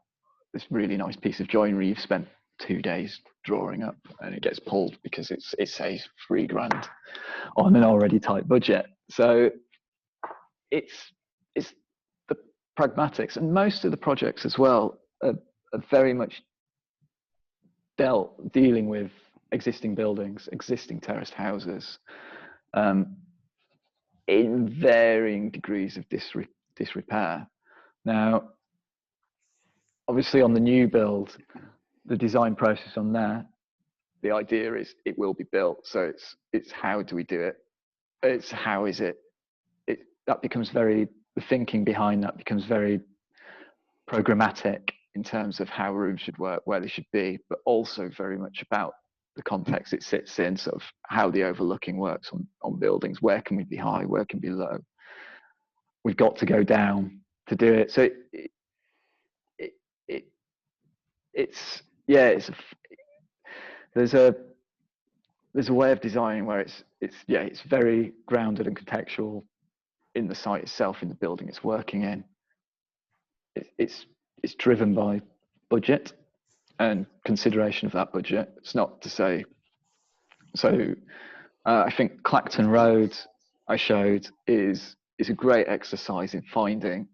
this really nice piece of joinery you've spent 2 days drawing up, and it gets pulled because it says £3,000 on an already tight budget. So it's the pragmatics, and most of the projects as well are very much dealing with existing buildings, existing terraced houses, in varying degrees of disrepair. Now, obviously on the new build, the design process on there, the idea is it will be built. So it's how do we do it? It's how is it? That becomes the thinking behind that becomes very programmatic in terms of how rooms should work, where they should be, but also very much about the context it sits in, sort of how the overlooking works on buildings. Where can we be high? Where can we be low? We've got to go down to do it. So there's a way of designing where it's very grounded and contextual in the site itself, in the building it's working in. It's driven by budget and consideration of that budget. It's not to say, so I think Clacton Road I showed is a great exercise in finding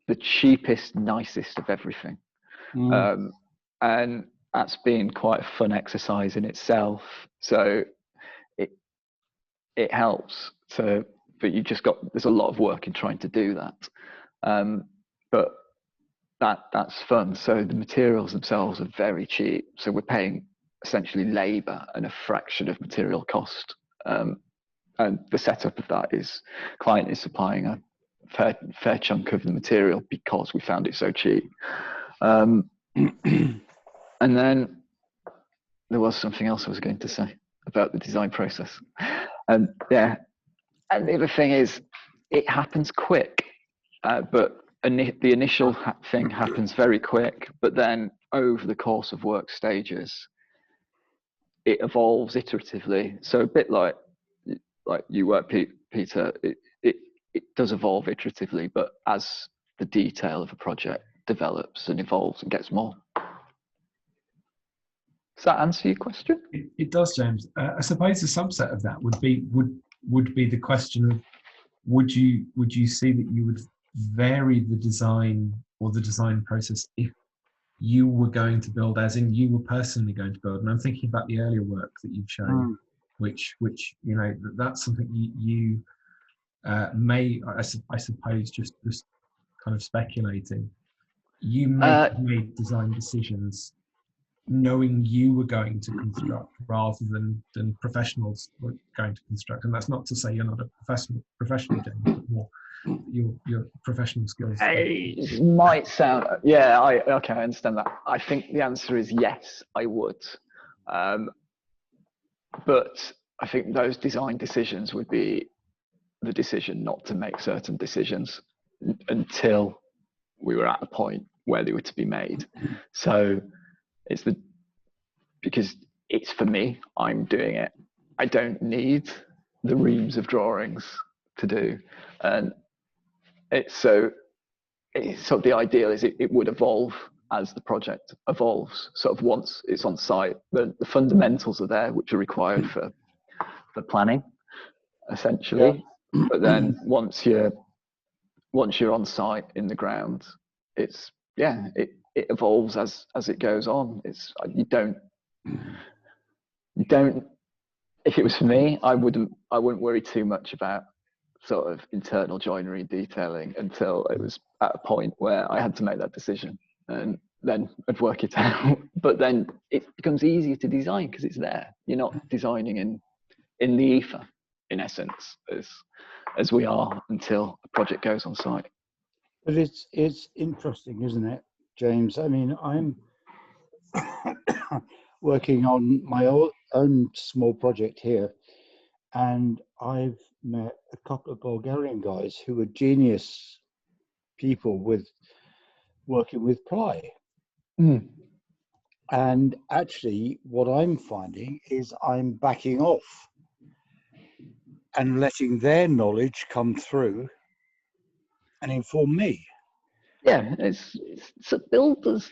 the cheapest, nicest of everything. And that's been quite a fun exercise in itself. So it helps to, but there's a lot of work in trying to do that. But that's fun. So the materials themselves are very cheap. So we're paying essentially labour and a fraction of material cost. And the setup of that is client is supplying a fair chunk of the material because we found it so cheap. And then there was something else I was going to say about the design process. And the other thing is it happens quick, but the initial thing happens very quick, but then over the course of work stages, it evolves iteratively. So a bit like you work, Peter, it does evolve iteratively, but as the detail of a project develops and evolves and gets more. Does that answer your question? It does, James. I suppose a subset of that would be the question of would you see that you would vary the design or the design process if you were going to build, as in you were personally going to build? And I'm thinking about the earlier work that you've shown, which you know, that's something you may, I suppose, just kind of speculating, you may have made design decisions knowing you were going to construct rather than professionals were going to construct. And that's not to say you're not a professional James, but more your professional skills. It might sound, yeah, I understand that. I think the answer is yes, I would. But I think those design decisions would be the decision not to make certain decisions until we were at a point where they were to be made. So because it's for me, I'm doing it. I don't need the reams of drawings to do. And so the ideal is it would evolve as the project evolves. Sort of once it's on site, the fundamentals are there, which are required for planning, essentially. Yeah. But then once you're on site in the ground, it evolves as it goes on. It's you don't. If it was for me, I wouldn't worry too much about sort of internal joinery detailing until it was at a point where I had to make that decision, and then I'd work it out. But then it becomes easier to design because it's there. You're not designing in the ether, in essence, as we are until a project goes on site. But it's interesting, isn't it, James? I mean, I'm working on my own small project here, and I've met a couple of Bulgarian guys who are genius people with working with ply. Mm. And actually, what I'm finding is I'm backing off and letting their knowledge come through and inform me. Yeah, it's so builders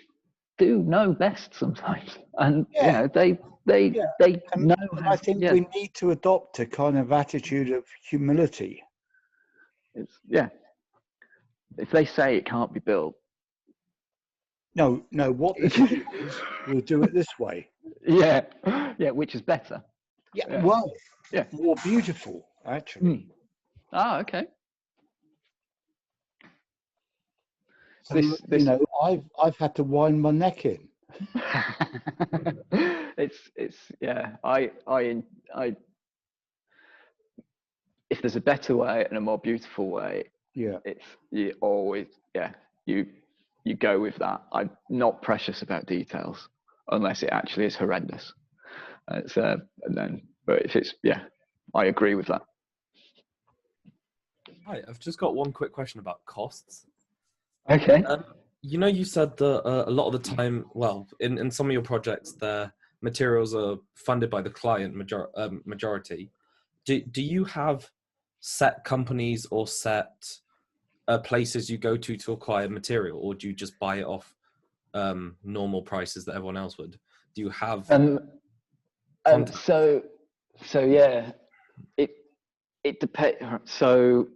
do know best sometimes, and Yeah. you know they And know. I think we need to adopt a kind of attitude of humility. If they say it can't be built, No, what they say is we'll do it this way. yeah, which is better. Yeah, well, yeah, more beautiful, actually. Ah, okay. So, you know, I've had to wind my neck in. it's yeah. I if there's a better way and a more beautiful way, yeah, it's you always you go with that. I'm not precious about details unless it actually is horrendous. It's and then, but if it's I agree with that. Hi, I've just got one quick question about costs. Okay. You know, you said that a lot of the time, well, in some of your projects, the materials are funded by the client majority. Do you have set companies or set places you go to acquire material, or do you just buy it off normal prices that everyone else would? Do you have so yeah, it depends. So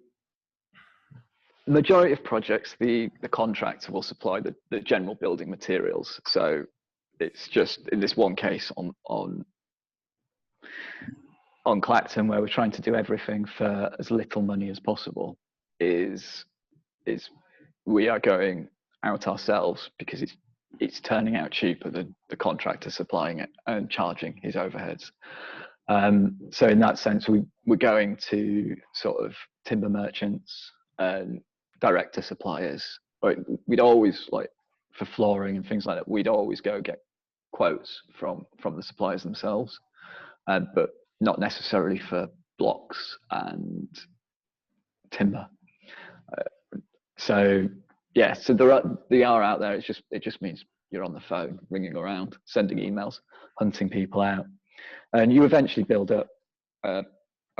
the majority of projects, the contractor will supply the general building materials. So it's just in this one case on Clacton, where we're trying to do everything for as little money as possible, is we are going out ourselves because it's turning out cheaper than the contractor supplying it and charging his overheads. So in that sense, we're going to sort of timber merchants and direct to suppliers. We'd always, like for flooring and things like that, we'd always go get quotes from the suppliers themselves, but not necessarily for blocks and timber. So they are out there. It just means you're on the phone, ringing around, sending emails, hunting people out, and you eventually build up a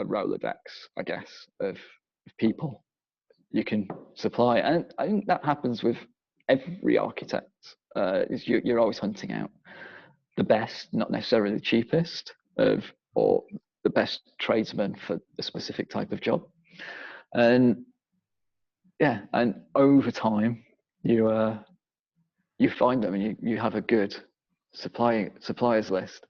Rolodex, I guess, of people you can supply. And I think that happens with every architect. You're always hunting out the best, not necessarily the cheapest, or the best tradesman for the specific type of job. And over time you find them, and you have a good suppliers list.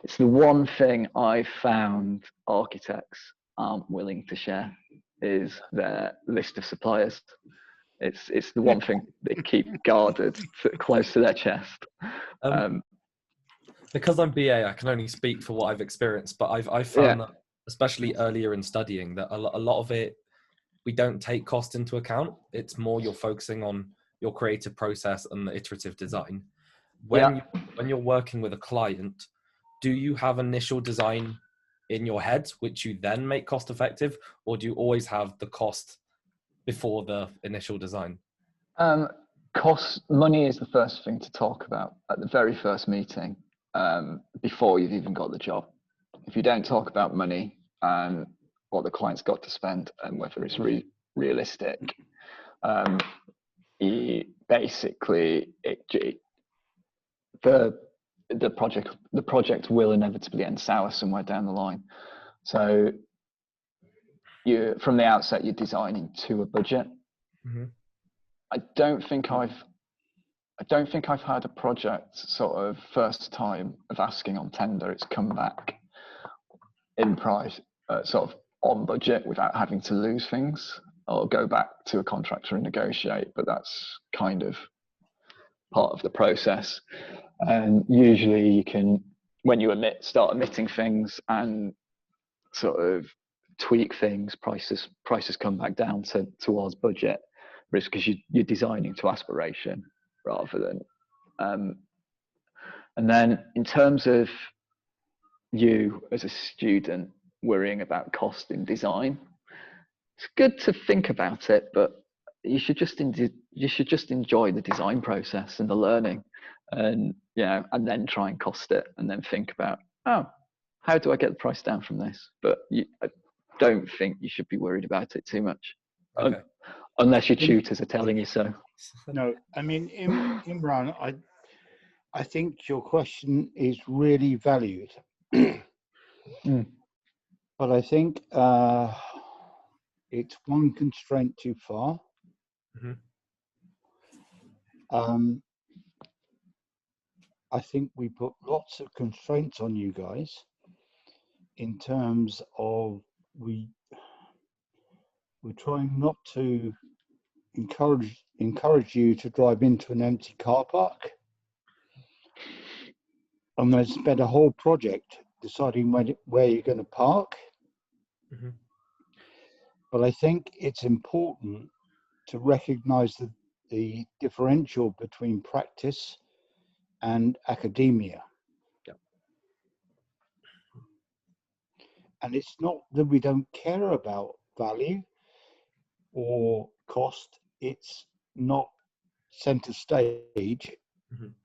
It's the one thing I've found architects aren't willing to share is their list of suppliers. It's the one thing they keep guarded close to their chest. Because I'm BA, I can only speak for what I've experienced, but I've found that, especially earlier in studying, that a lot of it, we don't take cost into account. It's more you're focusing on your creative process and the iterative design. When you're working with a client, do you have initial design in your head, which you then make cost effective, or do you always have the cost before the initial design? Money is the first thing to talk about at the very first meeting, before you've even got the job. If you don't talk about money and what the client's got to spend and whether it's realistic, the project will inevitably end sour somewhere down the line. So from the outset, you're designing to a budget. Mm-hmm. I don't think I've I don't think I've had a project sort of first time of asking on tender, it's come back in price, sort of on budget without having to lose things or go back to a contractor and negotiate. But that's kind of part of the process. And usually you can, when you start emitting things and sort of tweak things, prices come back down towards budget, because you're designing to aspiration rather than and then in terms of you as a student worrying about cost in design, it's good to think about it, but you should just enjoy the design process and the learning, and and then try and cost it, and then think about, oh, how do I get the price down from this? But I don't think you should be worried about it too much, Okay. unless your tutors are telling you so. No, I mean, Imran, I think your question is really valued. But I think it's one constraint too far. I think we put lots of constraints on you guys in terms of we're trying not to encourage you to drive into an empty car park and then spend a whole project deciding where you're going to park. But I think it's important to recognize the differential between practice and academia. And it's not that we don't care about value or cost, it's not center stage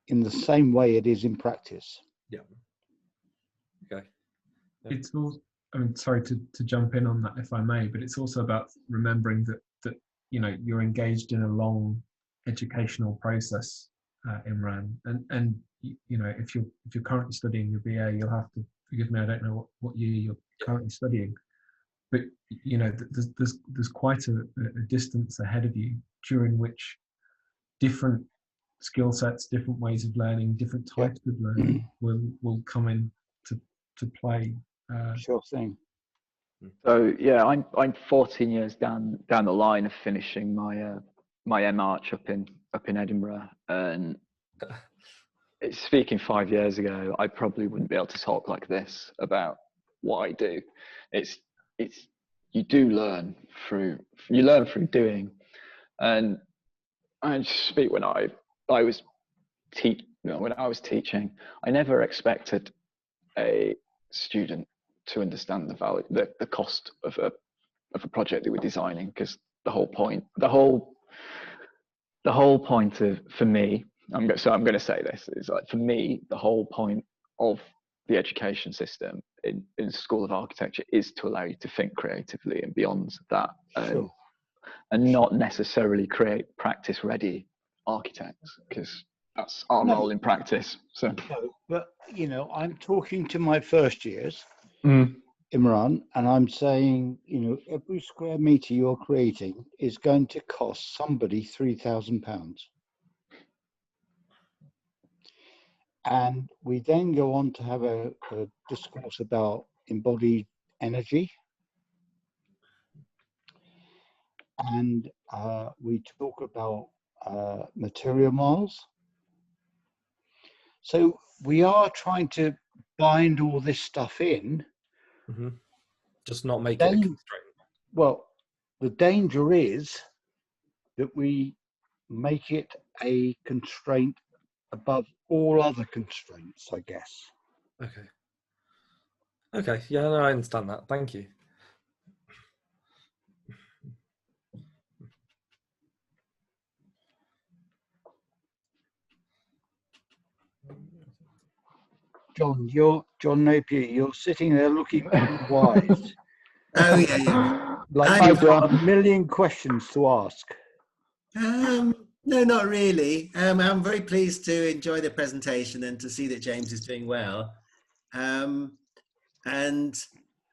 in the same way it is in practice. Okay. It's also, I mean, sorry to jump in on that if I may, but it's also about remembering that you're engaged in a long educational process, Imran, and if you're currently studying your BA, you'll have to forgive me, I don't know what year you're currently studying, but there's quite a distance ahead of you during which different skill sets, different ways of learning, different types of learning will come in to play. Sure thing. So I'm 14 years down the line of finishing my my MArch up in Edinburgh, and speaking 5 years ago, I probably wouldn't be able to talk like this about what I do. It's you learn through doing, and I speak when I was when I was teaching, I never expected a student to understand the value, the cost of a project they were designing, because the whole point of, for me, I'm going to say this, is like, for me, the whole point of the education system in School of Architecture is to allow you to think creatively and beyond that, and not necessarily create practice-ready architects, because that's our role in practice. So, but I'm talking to my first years, Imran, and I'm saying, every square meter you're creating is going to cost somebody £3,000. And we then go on to have a discourse about embodied energy. And we talk about material miles. So we are trying to bind all this stuff in. Just not make it a constraint. Well, the danger is that we make it a constraint above all other constraints, I guess. Okay. Yeah, no, I understand that. Thank you. John Napier, you're sitting there looking wise. Oh yeah. Like I've got a million questions to ask. No, not really. I'm very pleased to enjoy the presentation and to see that James is doing well. And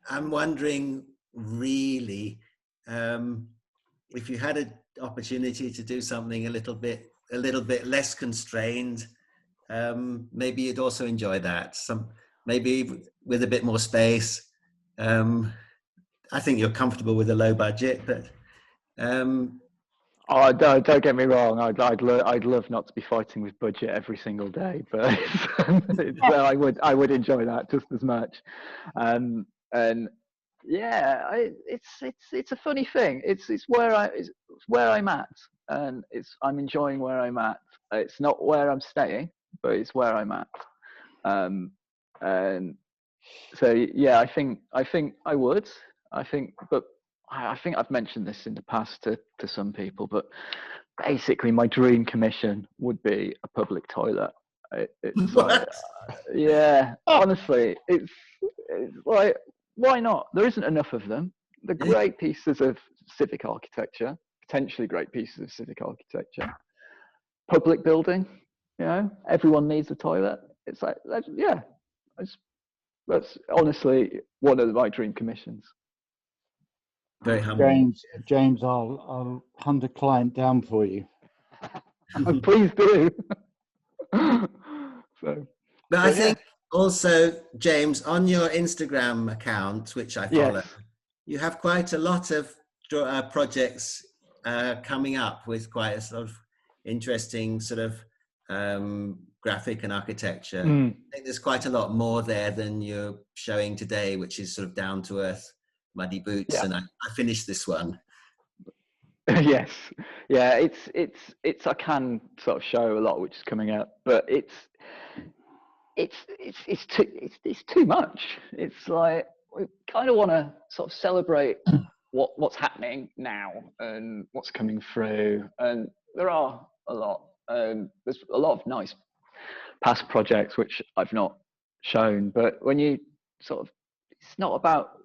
I'm wondering, really, if you had an opportunity to do something a little bit a little bit less constrained, maybe you'd also enjoy that. Maybe with a bit more space. I think you're comfortable with a low budget, but oh, don't get me wrong. I'd love not to be fighting with budget every single day, but I would enjoy that just as much. And yeah, it's a funny thing. It's where I'm at, and I'm enjoying where I'm at. It's not where I'm staying, but it's where I'm at. And so yeah, I think I would. But I think I've mentioned this in the past to some people, but basically my dream commission would be a public toilet. It's like, yeah, honestly, it's like, why not? There isn't enough of them. The great pieces of civic architecture, potentially great pieces of civic architecture, public building, you know, everyone needs a toilet. It's like, yeah, that's honestly one of my dream commissions. very humble. James, I'll hunt a client down for you. Please do. So, But I think also, James, on your Instagram account, which I follow, yes. you have quite a lot of projects coming up with quite a sort of interesting sort of graphic and architecture. I think there's quite a lot more there than you're showing today, which is sort of down to earth, muddy boots. Yeah. And I finished this one. Yes, yeah, it's I can sort of show a lot which is coming up, but it's too much. It's like we kind of want to sort of celebrate what's happening now and what's coming through, and there are a lot. There's a lot of nice past projects which I've not shown, but when you sort of, it's not about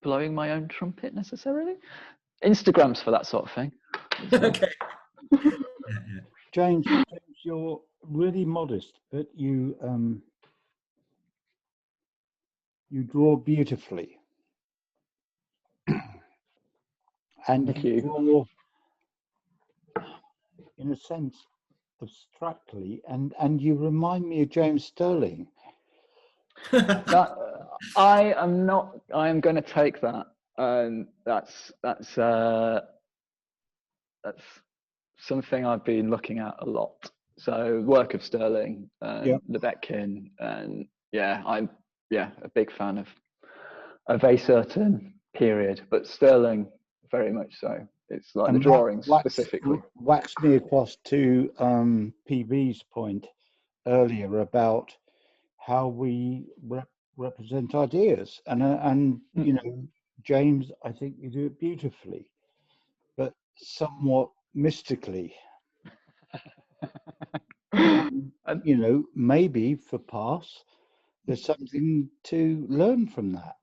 blowing my own trumpet necessarily. Instagram's for that sort of thing. Okay. James, you're really modest, but you draw beautifully, and Thank you you. draw, in a sense, abstractly, and you remind me of James Sterling. That I am going to take that, and that's something I've been looking at a lot. So work of Sterling and Lebetkin, and yeah, I'm a big fan of a certain period, but Sterling very much so. It's like the drawings specifically. Wax me across to PB's point earlier about how we represent ideas, and you know, James, I think you do it beautifully, but somewhat mystically. And, you know, maybe for Pass, there's something to learn from that,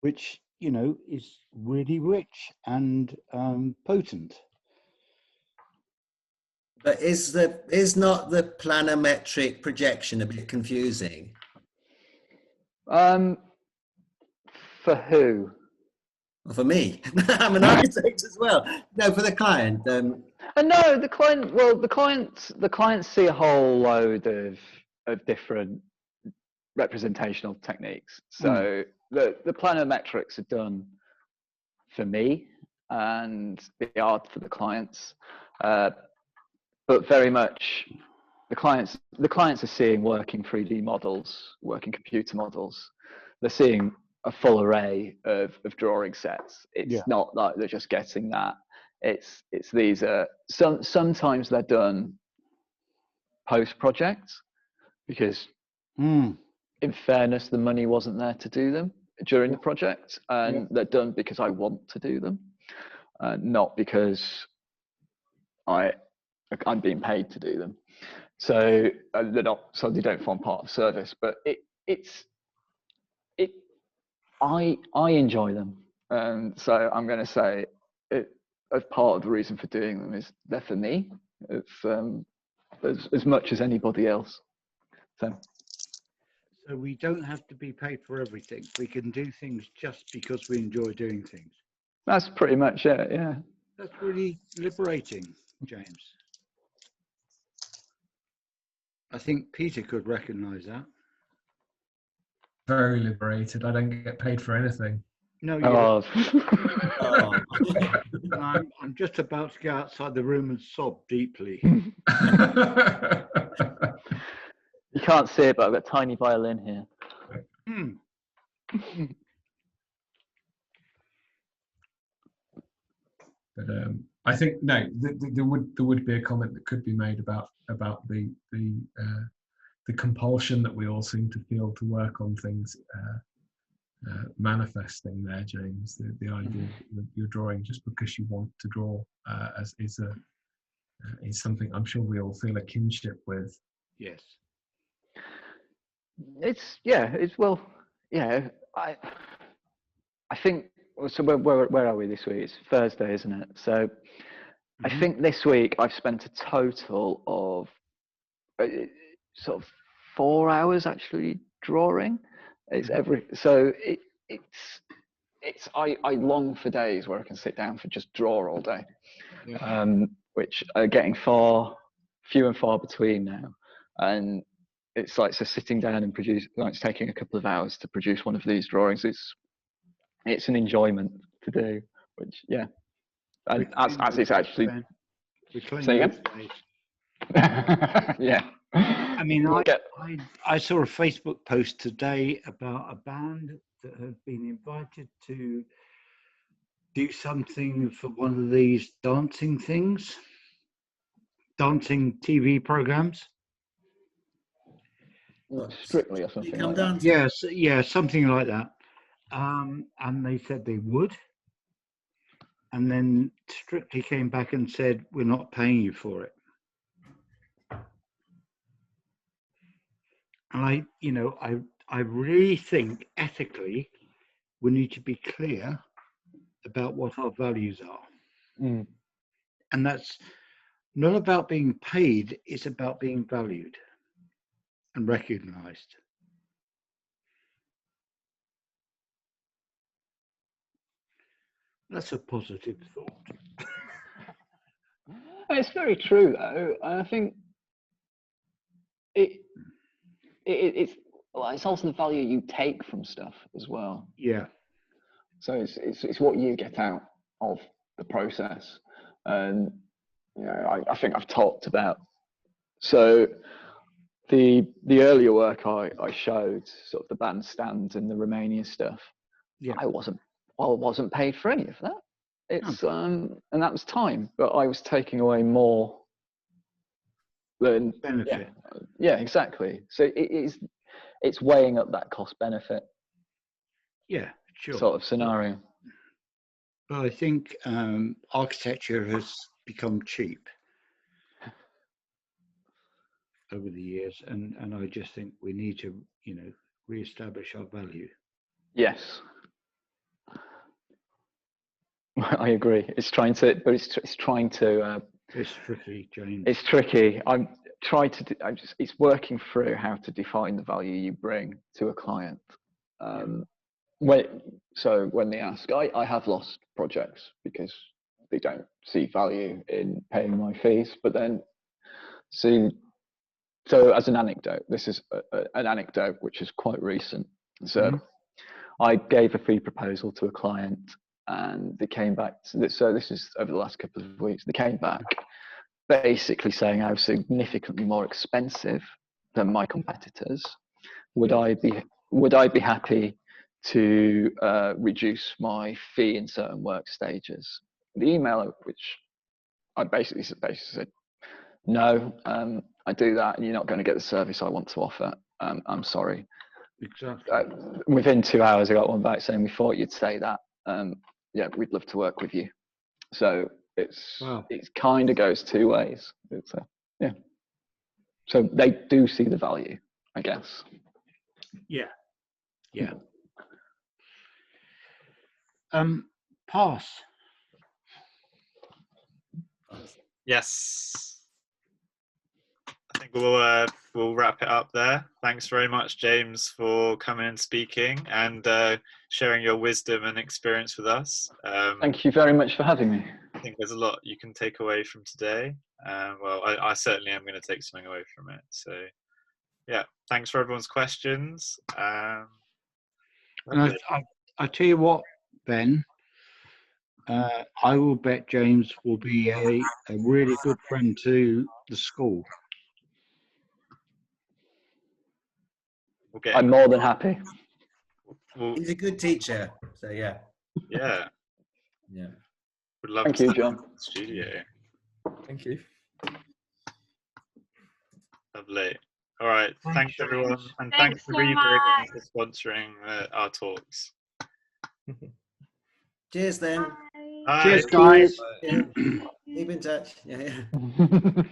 which, you know, is really rich and potent. But is not the planometric projection a bit confusing? For who? Well, for me, I'm an architect as well. No, for the client. No, the client. Well, the clients see a whole load of different representational techniques. So the planometrics are done for me, and the art for the clients. But very much the clients are seeing working 3D models, working computer models. They're seeing a full array of drawing sets. It's not like they're just getting that. It's these sometimes they're done post projects because in fairness the money wasn't there to do them during the project, and they're done because I want to do them, not because I'm being paid to do them. So they're not, so they don't form part of service, but I enjoy them. And so I'm going to say it as part of the reason for doing them is they're for me. It's as much as anybody else. So we don't have to be paid for everything. We can do things just because we enjoy doing things. that's pretty much it. Yeah. That's really liberating, James. I think Peter could recognise that. Very liberated. I don't get paid for anything. No, Oh. Oh. and I'm just about to go outside the room and sob deeply. You can't see it, but I've got a tiny violin here. But I think there would be a comment that could be made about the compulsion that we all seem to feel to work on things manifesting there, James. The idea that you're drawing just because you want to draw is something I'm sure we all feel a kinship with. Yes. I think so. Where are we this week? It's Thursday, isn't it? So I think this week I've spent a total of sort of 4 hours actually drawing. I long for days where I can sit down for just draw all day, which are getting few and far between now. And it's like, so sitting down and it's taking a couple of hours to produce one of these drawings. It's an enjoyment to do, which and as it's actually. Say again? Yeah. I mean, I saw a Facebook post today about a band that have been invited to do something for one of these dancing TV programs. Strictly or something like that. Yes, yeah, something like that. And they said they would. And then Strictly came back and said, we're not paying you for it. And I really think ethically we need to be clear about what our values are. And that's not about being paid, it's about being valued and recognized. That's a positive thought. It's very true, though. I think it's also the value you take from stuff as well. Yeah. So it's what you get out of the process, and I think I've talked about. So the earlier work I showed, sort of the bandstand and the Romania stuff. Yeah. I wasn't paid for any of that. It's and that was time, but I was taking away more than benefit. Yeah, exactly. So it's weighing up that cost benefit. Yeah, sure. Sort of scenario. Well, I think architecture has become cheap over the years, and I just think we need to, re-establish our value. Yes. I agree. It's trying to. It's tricky, James. It's tricky. It's working through how to define the value you bring to a client. When they ask, I have lost projects because they don't see value in paying my fees. But then, so as an anecdote, this is an anecdote which is quite recent. So I gave a fee proposal to a client, and they came back. So this is over the last couple of weeks. They came back basically saying I was significantly more expensive than my competitors. Would I be happy to reduce my fee in certain work stages? The email, which I basically said, no, I do that, and you're not going to get the service I want to offer. I'm sorry. Exactly. Within 2 hours, I got one back saying, we thought you'd say that. Yeah, we'd love to work with you. So it kind of goes two ways. Yeah. So they do see the value, I guess. Yeah. Yeah. Pass. Yes. I think we'll wrap it up there. Thanks very much, James, for coming and speaking and sharing your wisdom and experience with us. Thank you very much for having me. I think there's a lot you can take away from today. Well, I certainly am going to take something away from it. So, yeah, thanks for everyone's questions. And I tell you what, Ben, I will bet James will be a really good friend to the school. I'm more than happy. He's a good teacher, so yeah. Yeah. Yeah. Would love Thank to you, have him John. in the studio. Thank you. Lovely. All right. Thanks everyone, and thanks to so Reverb much. for sponsoring our talks. Cheers then. Bye. Cheers, guys. Yeah. Keep in touch. Yeah.